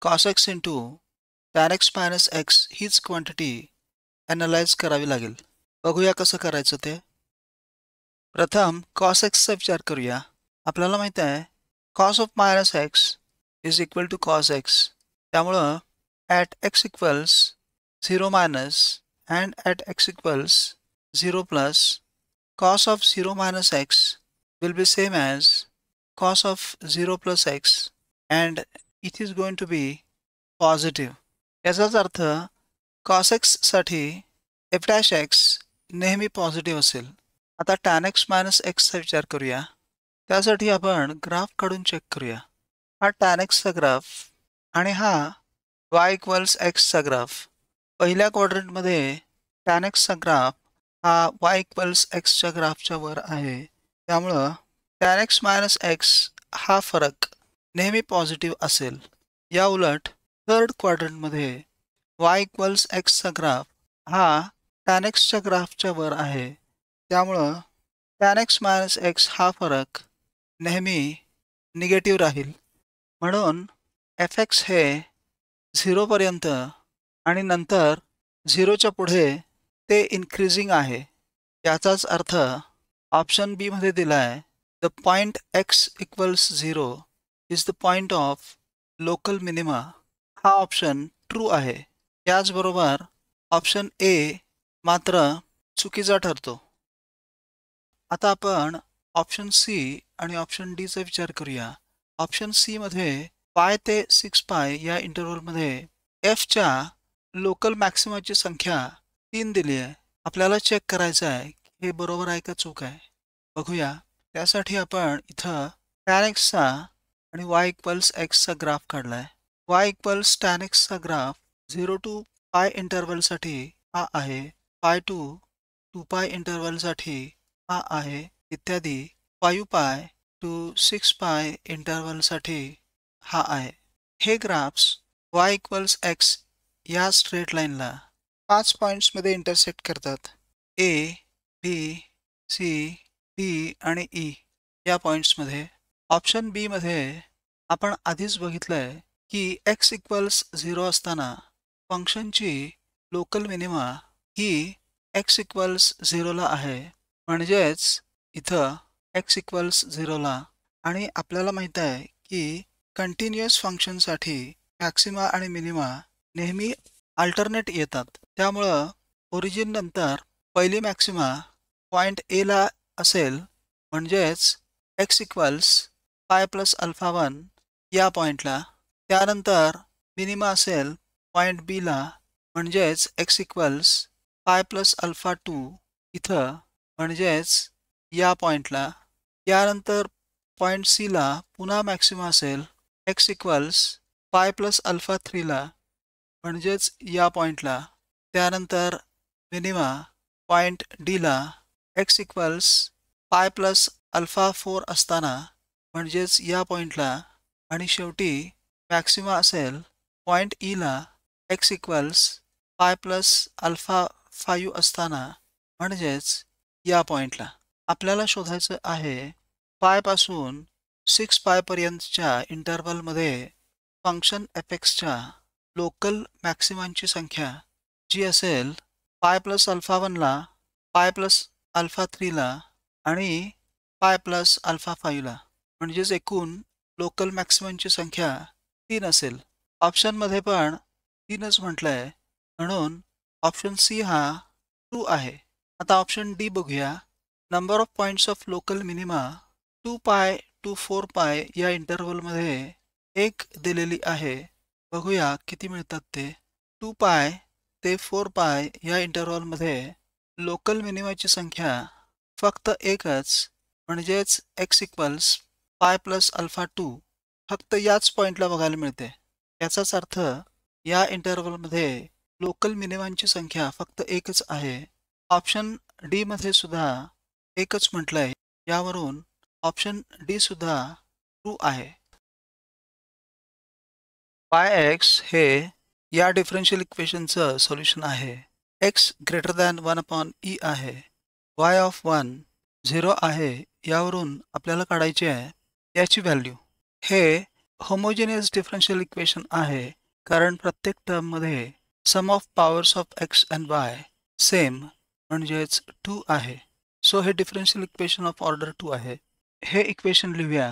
cos x into tan x minus x हीच क्वांटिटी ॲनालाइज करावी लागेल. बघूया कसं करायचं ते. प्रथम cos x चा विचार करूया. आपल्याला माहित आहे cos of minus x is equal to cos x. त्यामुळं at x equals 0 minus and at x equals 0 plus cos of 0 minus x will be same as cos of 0 plus x. and it is going to be positive. याचाच अर्थ cos x साठी f dash x नेहमी पॉझिटिव्ह असेल. आता tan x minus x चा विचार करूया. त्यासाठी आपण ग्राफ काढून चेक करूया. हा tan x चा ग्राफ आणि हा y इक्वल्स x चा ग्राफ. पहिल्या क्वाड्रंटमध्ये tan x चा ग्राफ हा y इक्वल्स x च्या ग्राफच्या वर आहे. त्यामुळं tan x minus x हा फरक नेहमी पॉझिटिव्ह असेल. या उलट थर्ड क्वाड्रंटमध्ये y इक्वल्स x चा ग्राफ हा tan x च्या ग्राफच्या वर आहे. त्यामुळं tan x minus x हा फरक नेहमी निगेटिव्ह राहील. म्हणून fx हे 0 पर्यंत आणि नंतर 0च्या पुढे ते इन्क्रीजिंग आहे. याचाच अर्थ ऑप्शन बी मध्ये दिलाय the point x equals 0 is the point of local minima. हा ऑप्शन ट्रू आहे. याचबरोबर ऑप्शन ए मात्र चुकीचा ठरतो. आता आपण ऑप्शन सी आणि ऑप्शन डी चा विचार करूया. ऑप्शन सी मध्ये पाय ते 6 पाय या इंटरवलमध्ये f च्या लोकल मॅक्सिमाची संख्या 3 दिली आहे. आपल्याला चेक करायचं आहे की हे बरोबर आहे का चूक आहे. बघूया. त्यासाठी आपण इथं tan x चा आणि y इक्वल्स x चा ग्राफ काढलाय. y इक्वल्स tan x चा ग्राफ 0 to पाय इंटरवलसाठी हा आहे. पाय टू 2 पाय इंटरवलसाठी हा आहे इत्यादी. 5 पाय टू 6 पाय इंटरवलसाठी हा आहे. हे ग्राफ्स y इक्वल्स x या स्ट्रेट लाईनला 5 पॉइंट्समध्ये इंटरसेक्ट करतात. A, B, C, D आणि E या पॉइंट्समध्ये. ऑप्शन बी मध्ये आपण आधीच बघितलंय की x इक्वल्स 0 असताना फंक्शनची लोकल मिनिमा ही x इक्वल्स 0 ला आहे. म्हणजेच इथं x इक्वल्स 0 ला. आणि आपल्याला माहित आहे की कंटिन्युअस फंक्शनसाठी मॅक्सिमा आणि मिनिमा नेहमी अल्टरनेट येतात. त्यामुळं ओरिजिन नंतर पहिली मॅक्सिमा पॉइंट ए ला असेल. म्हणजेच x इक्वल्स पाय प्लस अल्फा 1 या पॉइंटला. त्यानंतर मिनिमा असेल पॉइंट बी ला. म्हणजेच x इक्वल्स पाय प्लस अल्फा 2 इथं. म्हणजेच या पॉइंटला. यानंतर पॉइंट सी ला पुन्हा मॅक्सिमा असेल x इक्वल्स पाय प्लस अल्फा 3 ला. म्हणजेच या पॉइंटला. त्यानंतर मिनिमा पॉइंट डी ला x इक्वल्स पाय प्लस अल्फा 4 असताना. म्हणजेच या पॉइंटला. आणि शेवटी मॅक्सिमा असेल पॉइंट ई ला x इक्वल्स पाय प्लस अल्फा 5 असताना. म्हणजेच या पॉइंटला. आपल्याला शोधायचं आहे पायपासून 6 पायपर्यंतच्या इंटरवलमध्ये फंक्शन fxच्या लोकल मॅक्सिमांची संख्या जी असेल पाय प्लस अल्फा 1 ला, पाय प्लस अल्फा 3 ला आणि पाय प्लस अल्फा 5 ला. म्हणजेच एकूण लोकल मॅक्सिमांची संख्या 3 असेल. ऑप्शनमध्ये पण 3च म्हटलंय. म्हणून ऑप्शन सी हा ट्रू आहे. आता ऑप्शन डी बघूया. Number of points of local minima 2 pi two 4 पाय या इंटरवलमध्ये 1 दिलेली आहे. बघूया किती मिळतात ते. 2 पाय ते 4 पाय या इंटरवलमध्ये लोकल मिनिमाची संख्या फक्त एकच. म्हणजेच x इक्वल्स पाय प्लस अल्फा 2 फक्त याच पॉइंटला बघायला मिळते. याचाच अर्थ या इंटरवलमध्ये लोकल मिनिमांची संख्या फक्त एकच आहे. ऑप्शन डी मध्ये सुद्धा एकच म्हटलंय. यावरून ऑप्शन डी सुद्धा ट्रू आहे. x हे या डिफरन्शियल इक्वेशनचं सोल्युशन आहे. x ग्रेटर दॅन 1/e आहे. y ऑफ 1 0 आहे. यावरून आपल्याला काढायचे आहे याची व्हॅल्यू. हे होमोजेनियस डिफरन्शियल इक्वेशन आहे कारण प्रत्येक टर्ममध्ये sum of powers of x and y same म्हणजेच 2 आहे. सो हे डिफरन्शियल इक्वेशन ऑफ ऑर्डर 2 आहे. हे इक्वेशन लिहूया.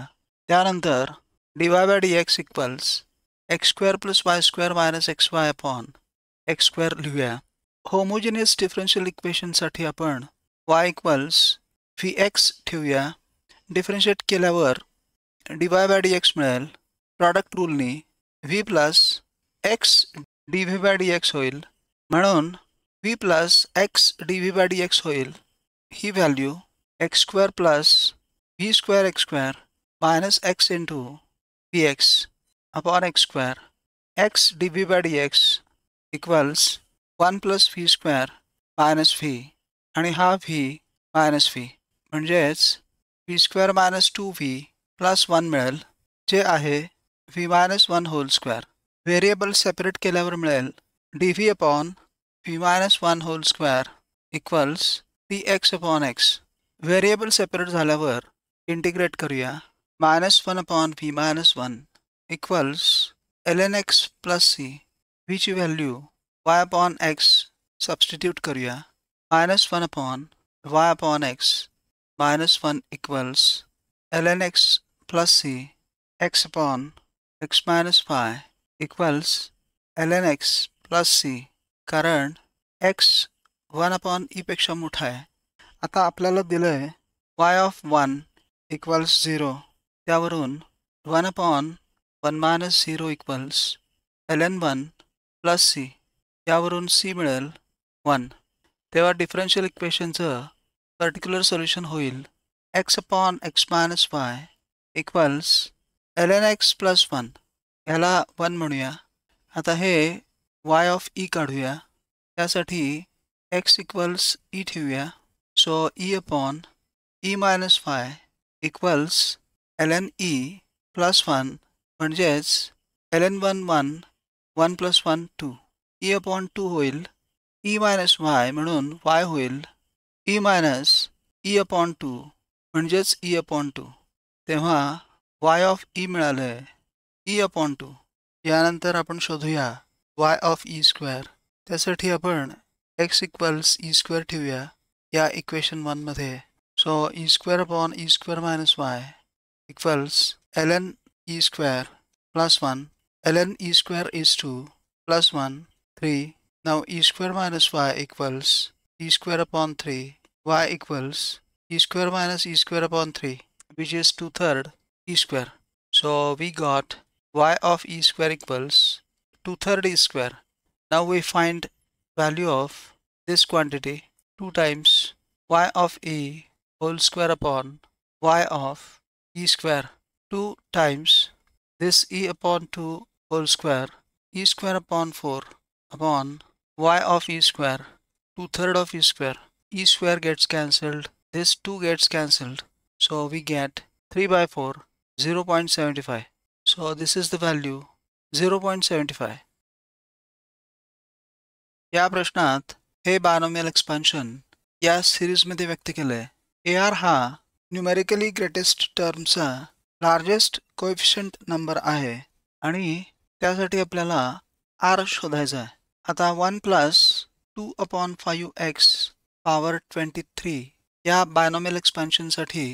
त्यानंतर dy by dx equals x² plus y² minus xy upon x² लिहूया. होमोजेनियस डिफरन्शियल इक्वेशनसाठी आपण y इक्वल्स vx ठेवूया. डिफरन्शिएट केल्यावर dy by dx मिळेल प्रॉडक्ट रूलनी v plus x d v by d x होईल. म्हणून v plus x d v by d x होईल. ही value x square plus v square x square minus x into v x upon x square x d v by d x equals 1 plus v square minus v आणि हा व्ही मायनस व्ही म्हणजेच V square minus 2v plus 1 मिळेल जे आहे v minus 1 whole square. Variable separate केल्यावर मिळेल dv upon v minus 1 whole square equals dx upon x. Variable separate झाल्यावर इंटिग्रेट करूया. -1 upon v minus 1 equals ln x plus c. व्हीची value y upon x substitute करूया. -1 upon y upon x -1 equals ln x plus c x upon x minus 5 equals ln x plus C कारण x 1 अपॉन ई पेक्षा मोठा आहे. आता आपल्याला दिलं आहे y ऑफ 1 इक्वल्स 0. त्यावरून 1 upon 1 minus 0 equals ln 1 plus C. यावरून सी मिळेल 1. तेव्हा डिफरन्शियल इक्वेशनचं पर्टिक्युलर सोल्युशन होईल x upon x minus 5 equals ln x plus 1. याला 1 म्हणूया. आता हे y ऑफ e काढूया. त्यासाठी x इक्वल्स e ठेवूया. So e upon e minus 5 equals ln e plus 1 म्हणजेच ln 1 1 1 प्लस 1 2 e अपॉन 2 होईल e मायनस y म्हणून y होईल e मायनस e अपॉन 2 म्हणजेच e अपॉन 2. तेव्हा y ऑफ e मिळाले e अपॉन 2. यानंतर आपण शोधूया y ऑफ e स्क्वेअर. त्यासाठी आपण x इक्वल्स e स्क्वेअर ठेवूया या इक्वेशन 1 मध्ये. So e square upon e square minus y equals ln e square plus 1 ln e square is 2 plus 1 3. Now e square minus y equals e square upon 3. Y equals e square minus e square upon 3, which is 2/3 e square. So we got y of e square equals 2/3 e square. Now we find value of this quantity 2 times y of e whole square upon y of e square. 2 times this e upon 2 whole square e square upon 4 upon y of e square 2/3 of e square. E square gets cancelled. This 2 gets cancelled. So we get 3 by 4 0.75. So this is the value 0.75. या प्रश्नात हे बायनॉमियल एक्सपान्शन या सिरीजमध्ये व्यक्त केले. AR हा न्यूमेरिकली ग्रेटेस्ट टर्मचा लार्जेस्ट कोएफिशियंट नंबर आहे आणि त्यासाठी आपल्याला R शोधायचा आहे. आता 1 प्लस 2 अपॉन 5x पॉवर 23 या बायनॉमियल एक्सपान्शनसाठी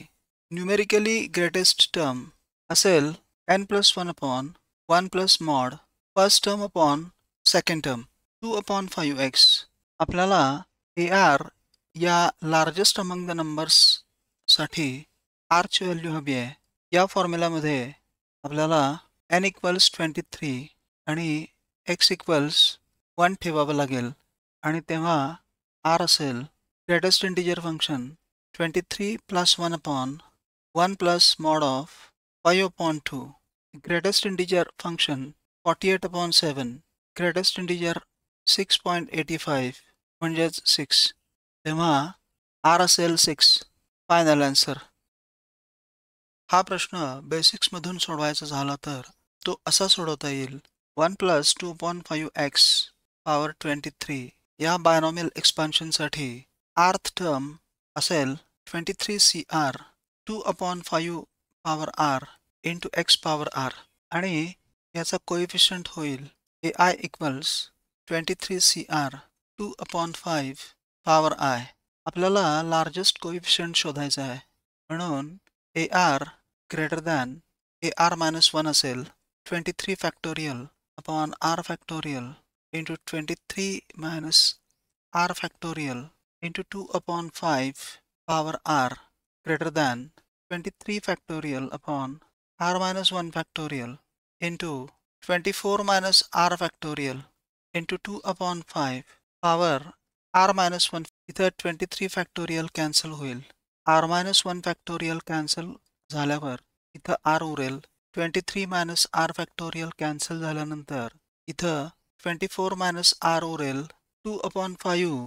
न्यूमेरिकली ग्रेटेस्ट टर्म असेल n plus 1 upon 1 plus mod first term upon second term 2 upon 5x. आपल्याला AR या लार्जेस्ट अमंग द नंबर्ससाठी R ची व्हॅल्यू हवी आहे. या फॉर्म्युलामध्ये आपल्याला n इक्वल्स 23 आणि x इक्वल्स 1 ठेवावं लागेल आणि तेव्हा R असेल greatest integer function 23 plus 1 upon 1 plus mod of 5 upon 2. Greatest integer function 48 upon 7. Greatest integer 6.85 म्हणजेच 6. तेव्हा R असेल 6. Final answer. हा प्रश्न बेसिक्समधून सोडवायचा झाला तर तो असा सोडवता येईल. 1 प्लस 2 अपॉन 5x पॉवर 23 या बायनॉमियल एक्सपान्शनसाठी आर्थ टर्म असेल 23CR 2 upon 5 power R into x power R आणि याचा कोएफिशियंट होईल AI equals 23CR 2 upon 5 power I. आपल्याला लार्जेस्ट कोएफिशियंट शोधायचा आहे म्हणून AR greater than AR minus 1 असेल 23 factorial upon R factorial into 23 minus R factorial into 2 upon 5 power R greater than 23 factorial upon R minus 1 factorial into 24 minus r factorial into 2 upon 5 power r minus 1. इथं 23 फॅक्टोरियल कॅन्सल होईल. r minus 1 फॅक्टोरियल कॅन्सल झाल्यावर इथं r उरेल. 23 minus r फॅक्टोरियल कॅन्सल झाल्यानंतर इथं 24 minus r उरेल. 2 upon 5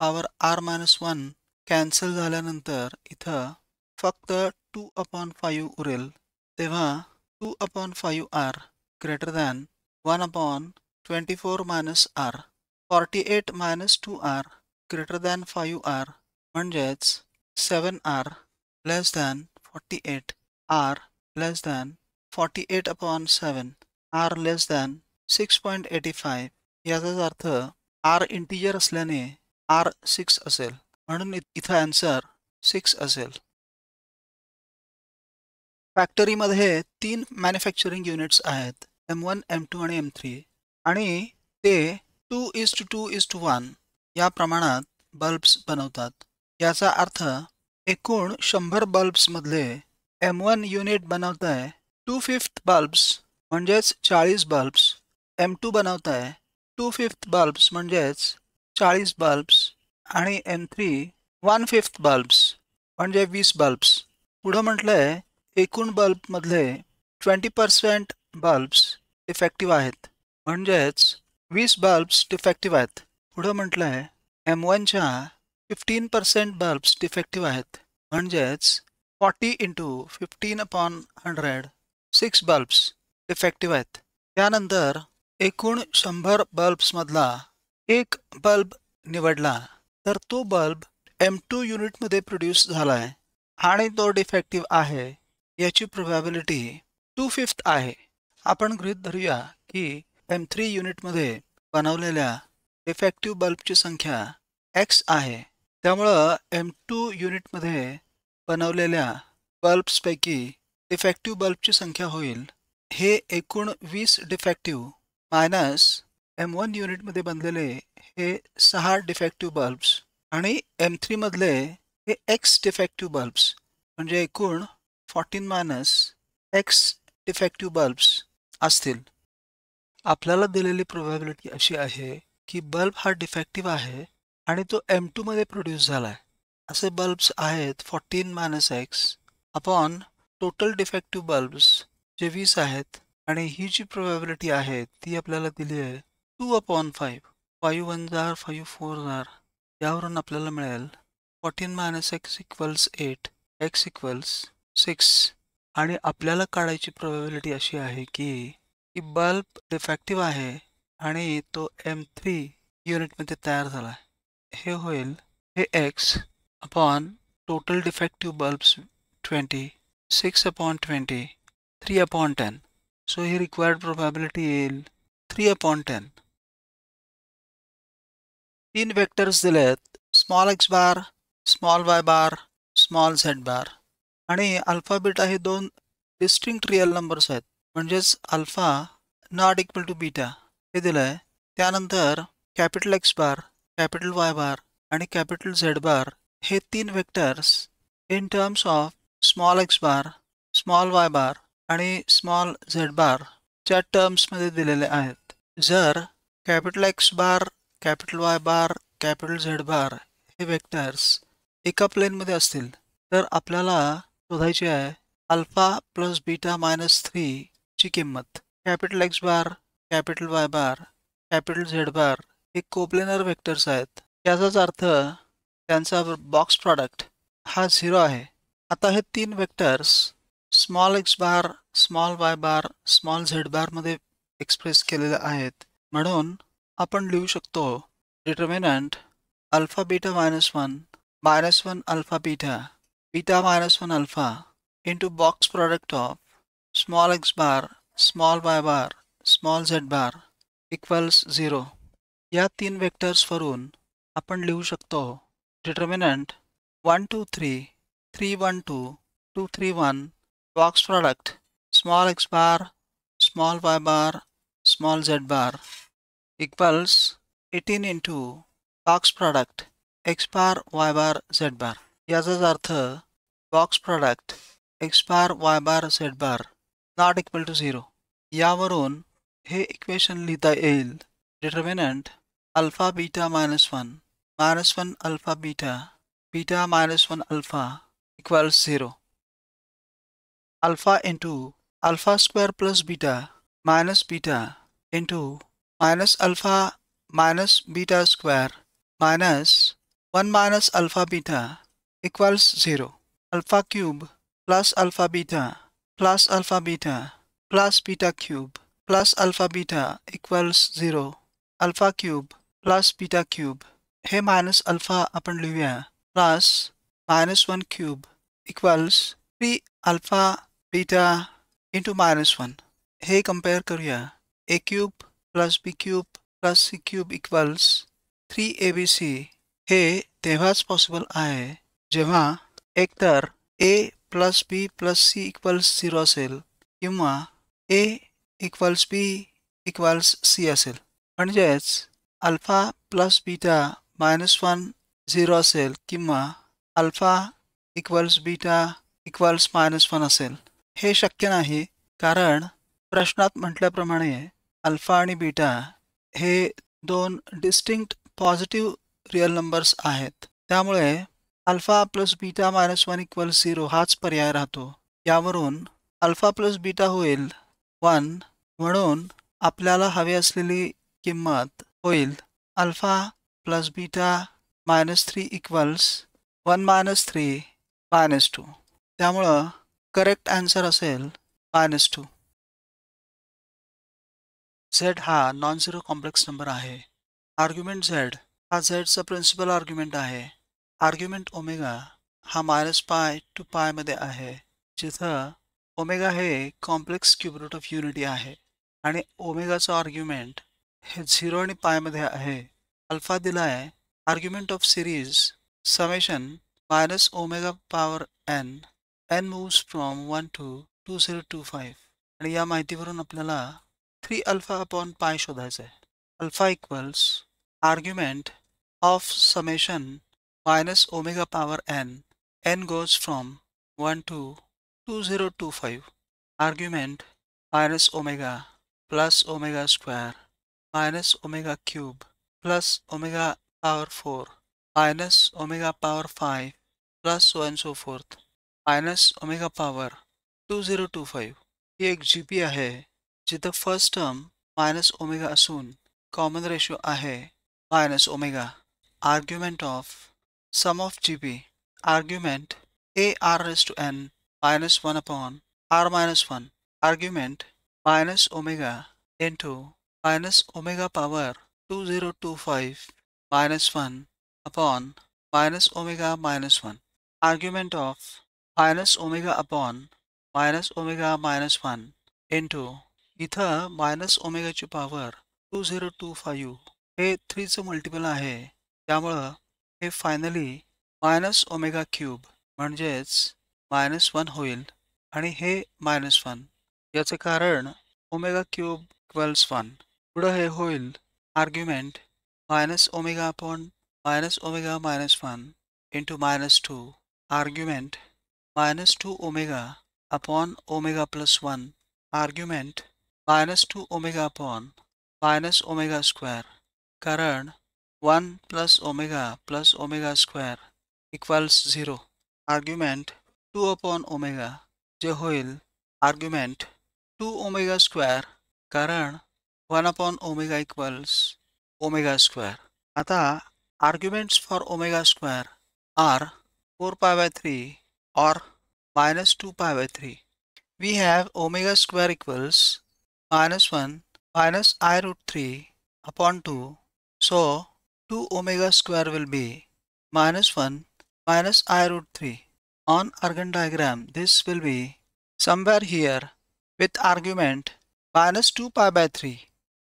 power r minus 1 cancel झाल्यानंतर इथं फक्त 2 upon 5 उरेल. तेव्हा 2 upon 5r greater than 1 upon 24 minus r. 48 minus 2r greater than 5r म्हणजेच 7r less than 48. r less than 48 upon 7. r less than 6.85. याचाच अर्थ r इंटिजर असल्याने r 6 असेल. म्हणून इथं आन्सर 6 असेल. फॅक्टरीमध्ये 3 मॅन्युफॅक्चरिंग युनिट्स आहेत, M1, M2 आणि M3, आणि ते 2:2:1 या प्रमाणात बल्ब्स बनवतात. याचा अर्थ एकूण 100 बल्ब्समधले M1 युनिट बनवत आहे 2/5 बल्ब्स म्हणजेच 40 बल्ब्स. M2 बनवत आहे 2/5 बल्ब्स म्हणजेच 40 बल्ब्स. आणि M3 1/5 बल्ब्स म्हणजे 20 बल्ब्स. पुढं म्हटलंय एकूण बल्बमधले 20% बल्ब्स डिफेक्टिव्ह आहेत म्हणजेच 20 बल्ब्स डिफेक्टिव्ह आहेत. पुढं म्हटलंय M1च्या 15% बल्ब्स डिफेक्टिव्ह आहेत म्हणजेच 40 into 15 upon 100 6 बल्ब्स डिफेक्टिव्ह आहेत. त्यानंतर एकूण 100 बल्ब्समधला एक बल्ब निवडला तर तो बल्ब M2 युनिटमध्ये प्रोड्यूस झालाय आणि तो डिफेक्टिव्ह आहे. याची प्रोबॅबिलिटी 2/5 आहे. आपण गृहीत धरूया की M3 युनिटमध्ये बनवलेल्या डिफेक्टिव्ह बल्बची संख्या x आहे. त्यामुळं M2 युनिटमध्ये बनवलेल्या बल्ब्सपैकी डिफेक्टिव्ह बल्बची संख्या होईल हे एकूण 20 डिफेक्टिव्ह मायनस M1 युनिटमध्ये बनलेले हे 6 डिफेक्टिव्ह बल्ब्स आणि M3 मधले हे x डिफेक्टिव्ह बल्ब्स म्हणजे एकूण 14 मायनस x डिफेक्टिव्ह बल्ब्स असतील. आपल्याला दिलेली प्रोबॅबिलिटी अशी आहे की बल्ब हा डिफेक्टिव्ह आहे आणि तो M2 मध्ये प्रोड्यूस झालाय. असे बल्ब्स आहेत 14 minus x upon total defective bulbs जे 20 आहेत. आणि ही जी प्रोबॅबिलिटी आहे ती आपल्याला दिली आहे 2/5. 5 1 जार 5 4 जार यावरून आपल्याला मिळेल 14 minus x equals 8, x equals 6. आणि आपल्याला काढायची प्रोबॅबिलिटी अशी आहे की बल्ब डिफेक्टिव्ह आहे आणि तो M3 युनिटमध्ये तयार झाला. हे होईल हे x upon total defective bulbs 20, 6 upon 20, 3 upon 10. So ही रिक्वायर्ड प्रोबॅबिलिटी येईल 3 upon 10. 3 वेक्टर्स दिलेत small x bar, small y bar, small z bar. आणि अल्फा बीटा हे 2 डिस्टिंक्ट रिअल नंबर्स आहेत म्हणजेच alpha not equal to beta हे दिलंय. त्यानंतर capital x bar, capital y bar आणि कॅपिटल z बार हे 3 vectors in terms of small x bar, small y bar आणि स्मॉल z बार च्या टर्म्समध्ये दिलेले आहेत. जर capital x bar, capital y bar, capital z bar हे वेक्टर्स एका प्लेनमध्ये असतील तर आपल्याला शोधायची आहे अल्फा प्लस बीटा मायनस 3 ची किंमत. Capital x bar, capital y bar, capital z bar हे कोप्लेनर वेक्टर्स आहेत. याचाच अर्थ त्यांचा बॉक्स प्रॉडक्ट हा 0 आहे. आता हे 3 vectors small x bar, small y bar, small z बार मध्ये एक्सप्रेस केलेले आहेत. म्हणून आपण लिहू शकतो determinant alpha beta -1 alpha beta -1 alpha into box product of small x bar, small y bar, small z bar equals 0. या 3 वेक्टर्स वरून आपण लिहू शकतो determinant 1 2 3 3 1 2 2 3 1 box product small x bar, small y bar, small z bar equals 18 into box product x bar, y bar, z bar. याचाच अर्थ box product x bar, y bar, z bar not equal to 0. यावरून हे इक्वेशन लिहिता येईल. Determinant alpha beta -1 alpha beta -1 alpha equals 0. Alpha into alpha square plus beta minus beta into minus alpha minus beta square minus 1 minus alpha beta equals 0. Alpha cube plus alpha beta plus alpha beta plus beta cube plus alpha beta equals 0. Alpha cube plus beta cube हे minus alpha आपण लिहूया plus minus 1 cube equals 3 alpha beta into -1 हे कंपेअर करूया. A cube plus b cube plus c cube equals 3abc हे तेव्हाच पॉसिबल आहे जेव्हा एकतर a plus b plus c equals 0 असेल किंवा a equals b equals c असेल. म्हणजेच अल्फा प्लस बीटा -1 0 असेल किंवा अल्फा इक्वल्स बीटा इक्वल्स -1 असेल. हे शक्य नाही कारण प्रश्नात म्हटल्याप्रमाणे अल्फा आणि बीटा हे दोन डिस्टिंक्ट पॉझिटिव्ह रियल नंबर्स आहेत. त्यामुळे अल्फा प्लस बीटा -1 इक्वल्स 0 हाच पर्याय राहतो. यावरून अल्फा प्लस बीटा होईल 1 म्हणून आपल्याला हवी असलेली किंमत होईल अल्फा प्लस बीटा -3 इक्वल्स 1 - 3 -2. त्यामुळं करेक्ट आन्सर असेल -2. Z हा नॉन झिरो कॉम्प्लेक्स नंबर आहे. आर्ग्युमेंट Z हा Zचा प्रिन्सिपल आर्ग्युमेंट आहे. आर्ग्युमेंट ओमेगा हा -π to π मध्ये आहे, जिथं ओमेगा हे complex cube root of unity आहे आणि ओमेगाचा आर्ग्युमेंट हे 0 आणि π मध्ये आहे. अल्फा दिलाय. Argument of series summation -ω⁻n n moves from 1 to 2025 आणि या माहितीवरून आपल्याला 3 अल्फा अपॉन पाय शोधायचं आहे. Alpha equals argument of summation -ω⁻n n goes from 1 to 2025 argument -ω plus omega square minus omega cube plus omega power 4 minus omega power 5 plus so and so forth minus omega power 2025. ही एक GP आहे जिथं फर्स्ट टर्म मायनस ओमेगा असून कॉमन रेशो आहे minus omega. Argument of sum of GP argument AR⁻n -1 upon R-1 argument minus omega into minus omega power 2025 -1 upon minus omega -1 argument of minus omega upon minus omega -1 into इथं मायनस ओमेगाची पॉवर 2025 हे 3चं मल्टिपल आहे. त्यामुळं हे फायनली मायनस ओमेगा क्यूब म्हणजेच -1 होईल आणि हे -1. याचे कारण ओमेगा क्यूब इक्वल्स 1. पुढं हे होईल argument minus omega upon minus omega -1 into -2 argument -2 omega upon omega plus 1 argument -2 omega upon minus omega square कारण 1 plus omega square equals 0 argument 2 upon omega जे होईल आर्ग्युमेंट 2 ओमेगा स्क्वेअर कारण 1 upon omega equals omega square. आता arguments for omega square are 4π/3 or -2π/3. We have omega square equals -1 minus I√3 upon 2. So 2 omega square will be -1 minus I√3. On Argand diagram, this will be somewhere here with argument -2π/3.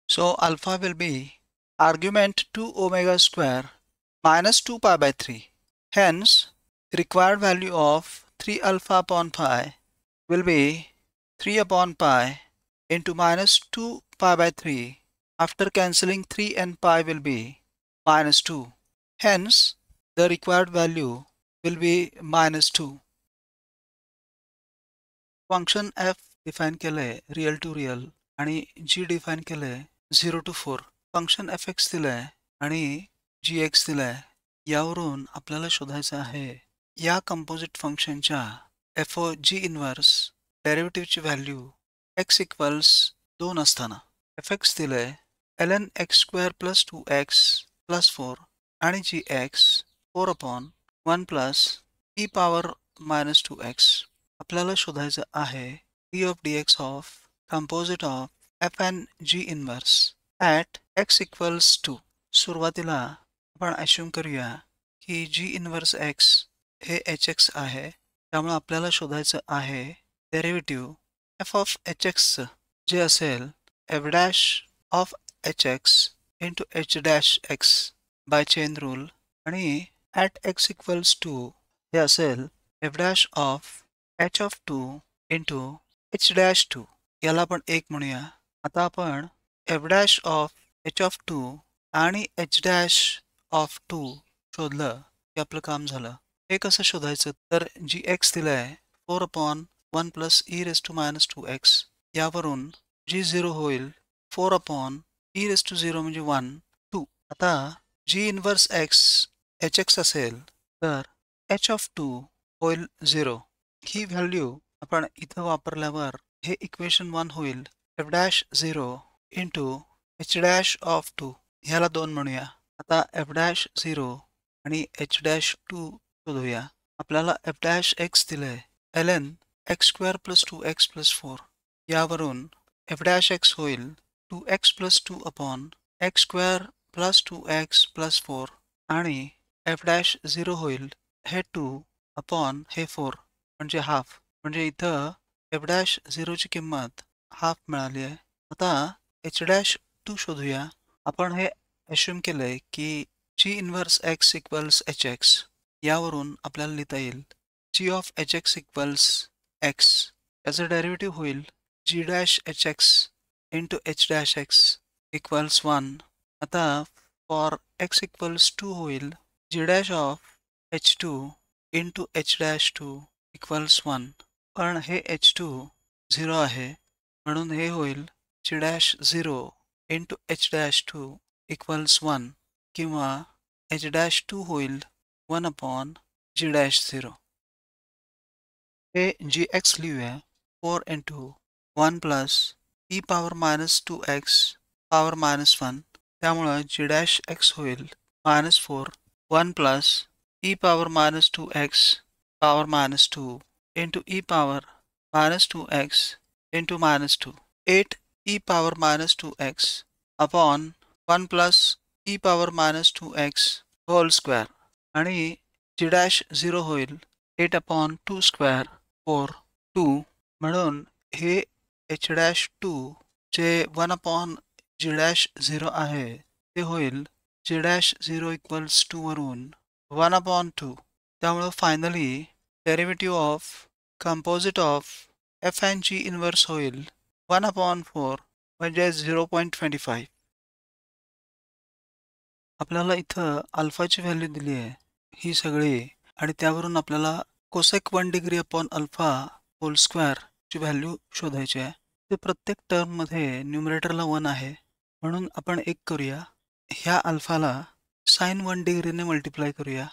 So alpha will be argument 2 omega square -2π/3. Hence, required value of 3 alpha upon pi will be 3 upon pi into -2π/3. After cancelling 3 and pi will be -2. Hence, the required value will be -2. Function f define केले real to real आणि जी डिफाईन केलंय 0 to 4. फंक्शन एफ एक्स दिलंय आणि जी एक्स दिलाय. यावरून आपल्याला शोधायचं आहे या कंपोजिट फंक्शनच्या एफ ओ जी इन्व्हर्स डेरिव्हेटिव्हची व्हॅल्यू एक्स इक्वल्स 2 असताना. एफ एक्स दिलंय ln x square plus 2x plus 4 आणि g x 4 upon 1 plus e power minus 2x. आपल्याला शोधायचं आहे d of dx of composite of f N g inverse at x equals 2. सुरुवातीला आपण अश्युम करूया की जी इन्व्हर्स x हे एच एक्स आहे. त्यामुळे आपल्याला शोधायचं आहे derivative F of h x जे असेल f dash of h x into h dash x by chain rule आणि ॲट एक्स इक्वल्स 2 हे असेल f dash of h of 2 into h dash 2. याला आपण 1 म्हणूया. आता आपण f dash of h of 2 आणि एच डॅश ऑफ 2 शोधलं की आपलं काम झालं. हे कसं शोधायचं तर जी एक्स दिलाय 4 upon 1 plus e raise to minus 2x. यावरून जी 0 होईल 4 अपॉन ई रेस टू 0 म्हणजे 1 2. आता जी इन्व्हर्स एक्स एच एक्स असेल तर एच ऑफ 2 होईल 0. ही व्हॅल्यू आपण इथं वापरल्यावर हे इक्वेशन 1 होईल F dash 0 into h dash of 2. ह्याला 2 म्हणूया. आता एफ डॅश 0 आणि एच डॅश 2 शोधूया. आपल्याला एफ डॅश एक्स दिलंय ln x square plus 2x plus 4. यावरून एफ डॅश एक्स होईल 2x plus 2 upon x square plus 2x plus 4 आणि एफ डॅश 0 होईल हे 2 अपॉन हे 4 म्हणजे हाफ. म्हणजे इथं एफ डॅश 0 ची किंमत हाफ मिळाली आहे. आता एच डॅश 2 शोधूया. आपण हे अश्युम केलंय की g inverse x equals h x. यावरून आपल्याला लिहिता येईल g of h x equals x. याचं डेरिव्हेटिव्ह होईल g dash h x into h dash x equals 1. आता फॉर एक्स इक्वल्स 2 होईल g dash of h 2 into h dash 2 equals 1. पण हे एच 2 0 आहे म्हणून हे होईल g dash 0 into h dash 2 equals 1 किंवा एच डॅश 2 होईल 1 अपॉन जी डॅश 0. हे जी एक्स लिहूया 4 into 1 plus e power minus 2x power minus 1. त्यामुळं जी डॅश एक्स होईल minus 4 1 plus e power minus 2x power minus 2 into e power minus 2x into minus 2. 8 e power minus 2x upon 1 plus e power minus 2x whole square आणि जी डॅश 0 होईल 8 अपॉन 2 स्क्वेअर 4 2. म्हणून हे एच डॅश 2 जे 1 अपॉन जी डॅश 0 आहे ते होईल जी डॅश 0 इक्वल्स 2 वरून 1 अपॉन 2. त्यामुळं finally derivative of composite of f N g inverse होईल 1 अपॉन 4 म्हणजे 0.25. आपल्याला इथं अल्फाची व्हॅल्यू दिली आहे ही सगळी आणि त्यावरून आपल्याला cosec 1 degree upon alpha whole square ची व्हॅल्यू शोधायची आहे. ते प्रत्येक टर्ममध्ये न्यूमरेटरला 1 आहे म्हणून आपण एक करूया. ह्या अल्फाला साइन 1 डिग्रीने मल्टिप्लाय करूया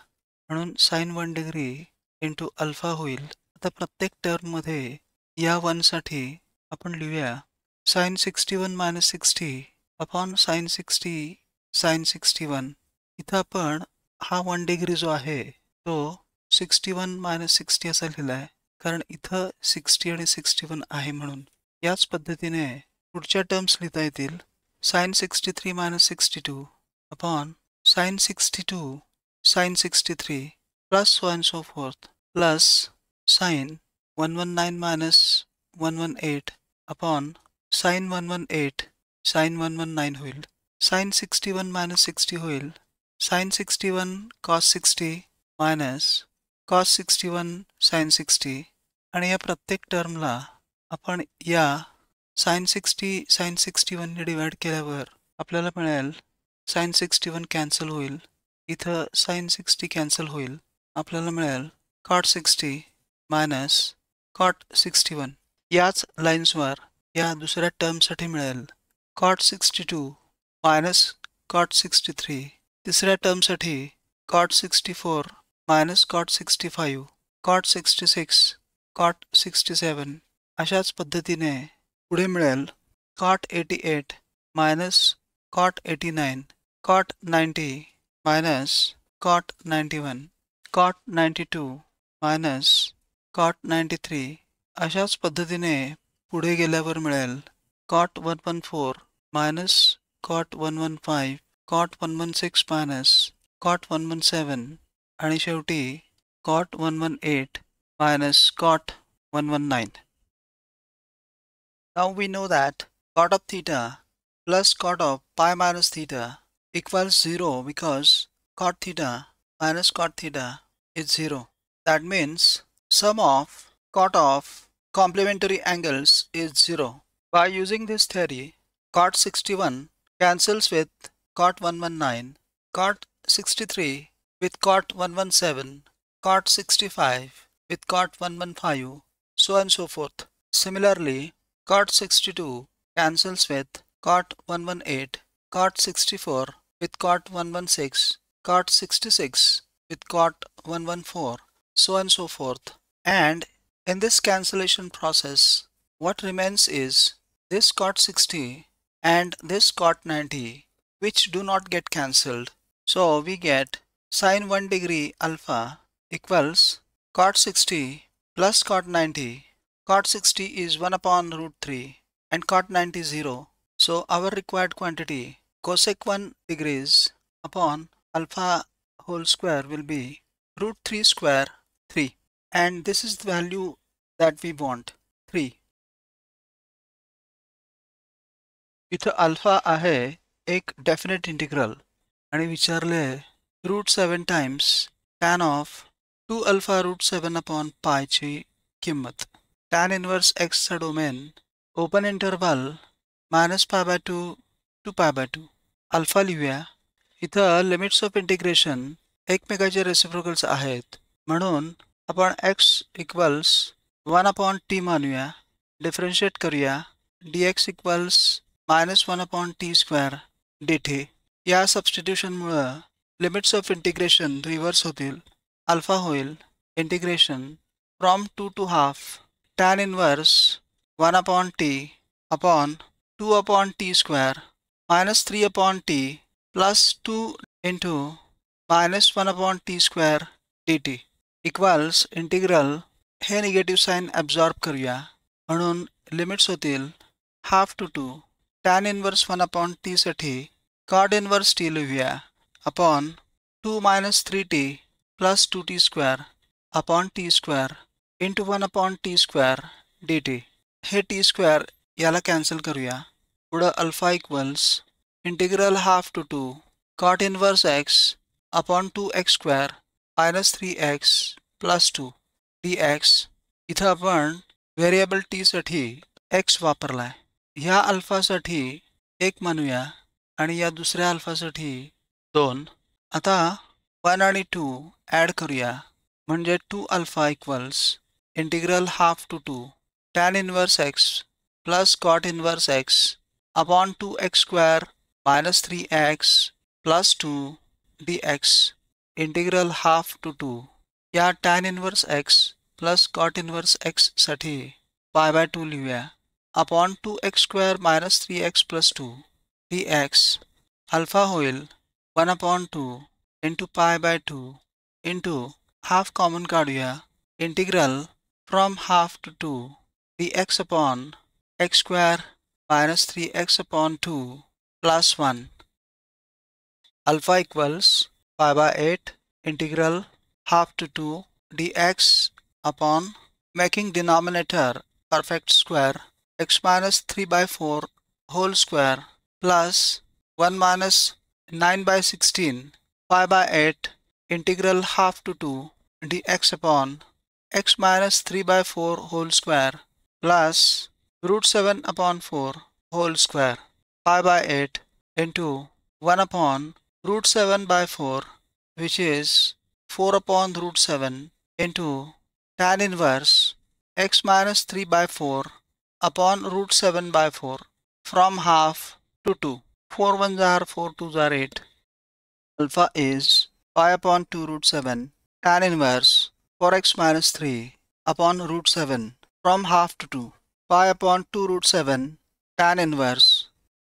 म्हणून साइन 1 डिग्री इंटू अल्फा होईल. आता प्रत्येक टर्ममध्ये या 1 साठी आपण लिहूया sine 61 minus 60 upon sine 60 sine 61. इथं आपण हा 1 डिग्री जो आहे तो 61 मायनस 60 असा लिहिला आहे कारण इथं 60 आणि 61 आहे म्हणून. याच पद्धतीने पुढच्या टर्म्स लिहिता येतील sine 63 minus 62 upon sine 62 sine 63 plus so and so forth plus sine 119 minus 118 upon sine 118 sine 119 होईल. साइन 61 मायनस 60 होईल sine 61 cos 60 minus cos 61 sine 60 आणि या प्रत्येक टर्मला आपण या साइन 60 साइन 61 ने डिवाइड केल्यावर आपल्याला मिळेल साइन 61 कॅन्सल होईल. इथं साइन 60 कॅन्सल होईल. आपल्याला मिळेल कॉट 60 मायनस कॉट 61. याच लाईन्सवर या दुसऱ्या टर्मसाठी मिळेल cot 62 मायनस cot 63. तिसऱ्या टर्मसाठी cot 64 minus cot 65, cot 66, cot 67. अशाच पद्धतीने पुढे मिळेल cot 88 minus cot 89, cot 90 minus cot 91, cot 92 minus cot 93. अशाच पद्धतीने पुढे गेल्यावर मिळेल cot 114 minus cot 115, cot 116 minus cot 117 आणि शेवटी cot 118 minus cot 119. Now we know that cot of theta plus cot of pi minus theta equals 0 because cot theta minus cot theta is 0. That means sum of cot of complementary angles is 0. By using this theory, cot 61 cancels with cot 119, cot 63 with cot 117, cot 65 with cot 115, so on and so forth. Similarly, cot 62 cancels with cot 118, cot 64 with cot 116, cot 66 with cot 114, so on and so forth. And in this cancellation process, what remains is this cot 60 and this cot 90, which do not get cancelled. So we get sin 1 degree alpha equals cot 60 plus cot 90. Cot 60 is 1 upon root 3 and cot 90 0. So our required quantity cosec 1 degrees upon alpha whole square will be root 3 square 3. And this is the value that we want, 3. इथं अल्फा आहे एक डेफिनेट इंटिग्रल आणि विचारले root 7 times tan of 2 alpha root 7 upon pi ची किंमत. tan इनवर्स x चा domain open interval -π/2 to π/2. Alpha लिहूया. इथं लिमिट्स ऑफ इंटिग्रेशन एकमेकाचे रेसिप्रोकल्स आहेत म्हणून आपण x इक्वल्स 1 अपॉन t मानूया. डिफरेंशिएट करूया. dx equals -1 upon t square dt. या सबस्टिट्यूशनमुळं लिमिट्स ऑफ इंटिग्रेशन रिव्हर्स होतील. अल्फा होईल integration from 2 to half tan inverse 1 upon t upon 2 upon t square minus 3 upon t plus 2 into -1 upon t square dt equals integral हे निगेटिव्ह साइन ॲब्झॉर्ब करूया म्हणून लिमिट्स होतील half to 2. tan inverse 1 upon t साठी cot इनवर्स t लिहूया upon 2 minus 3t plus 2t square upon t square into 1 upon t square dt. हे t स्क्वेअर याला कॅन्सल करूया. पुढं alpha equals integral half to 2 cot inverse x upon 2x square minus 3x plus 2 dx. इथं आपण व्हेरिएबल t साठी x वापरलाय. ह्या अल्फासाठी 1 मानूया आणि या दुसऱ्या अल्फासाठी 2. आता 1 आणि 2 ॲड करूया म्हणजे 2 alpha equals integral half to 2 tan inverse x plus cot inverse x upon 2x square minus 3x plus 2 dx. Integral half to 2 या tan inverse x plus cot inverse x साठी π/2 लिहूया upon 2x square minus 3x plus 2 dx. Alpha होईल 1 upon 2 into π/2 into half common काढूया. Integral from half to 2 dx upon x square minus 3x upon 2 plus 1. Alpha equals π/8 integral half to 2 dx upon making denominator perfect square x minus 3/4 whole square plus 1 minus 9/16 π/8 integral half to 2 dx upon x minus 3/4 whole square plus root 7 upon 4 whole square π/8 into 1 upon root 7/4 which is 4 upon root 7 into tan inverse x minus 3/4 upon root 7 by 4 from half to 2. 4 1s are 4 2s are 8. Alpha is pi upon 2 root 7 tan inverse 4x minus 3 upon root 7 from half to 2. Pi upon 2 root 7 tan inverse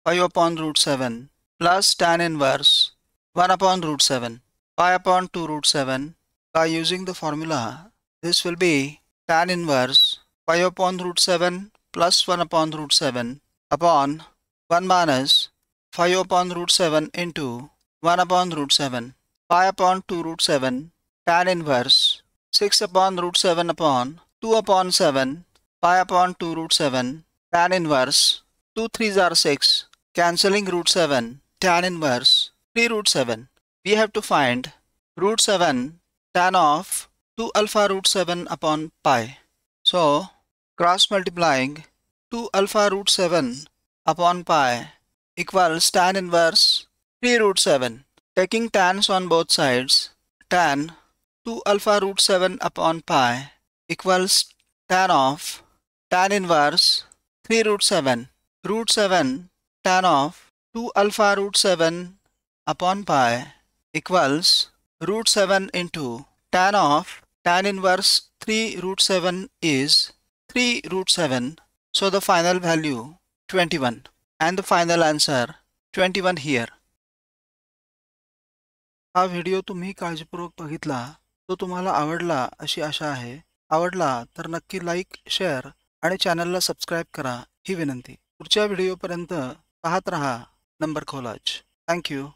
5 upon root 7 plus tan inverse 1 upon root 7. Pi upon 2 root 7. By using the formula, this will be tan inverse 5 upon root 7 plus 1 upon root 7 upon 1 minus 5 upon root 7 into 1 upon root 7. Pi upon 2 root 7 tan inverse 6 upon root 7 upon 2 upon 7 pi upon 2 root 7 tan inverse 2 3s are 6 cancelling root 7 tan inverse 3 root 7. We have to find root 7 tan of 2 alpha root 7 upon pi. So cross multiplying 2 alpha root 7 upon pi equals tan inverse 3 root 7. Taking tans on both sides, tan 2 alpha root 7 upon pi equals tan of tan inverse 3 root 7. Root 7 tan of 2 alpha root 7 upon pi equals root 7 into tan of tan inverse 3 root 7 is 3 root 7. So the final value 21 and the final answer 21 here. हा व्हिडिओ तुम्ही काळजीपूर्वक बघितला तो तुम्हाला आवडला अशी आशा आहे. आवडला तर नक्की लाईक, शेअर आणि चॅनलला सबस्क्राईब करा ही विनंती. पुढच्या व्हिडिओपर्यंत पाहत रहा नंबर कॉलेज. थँक्यू.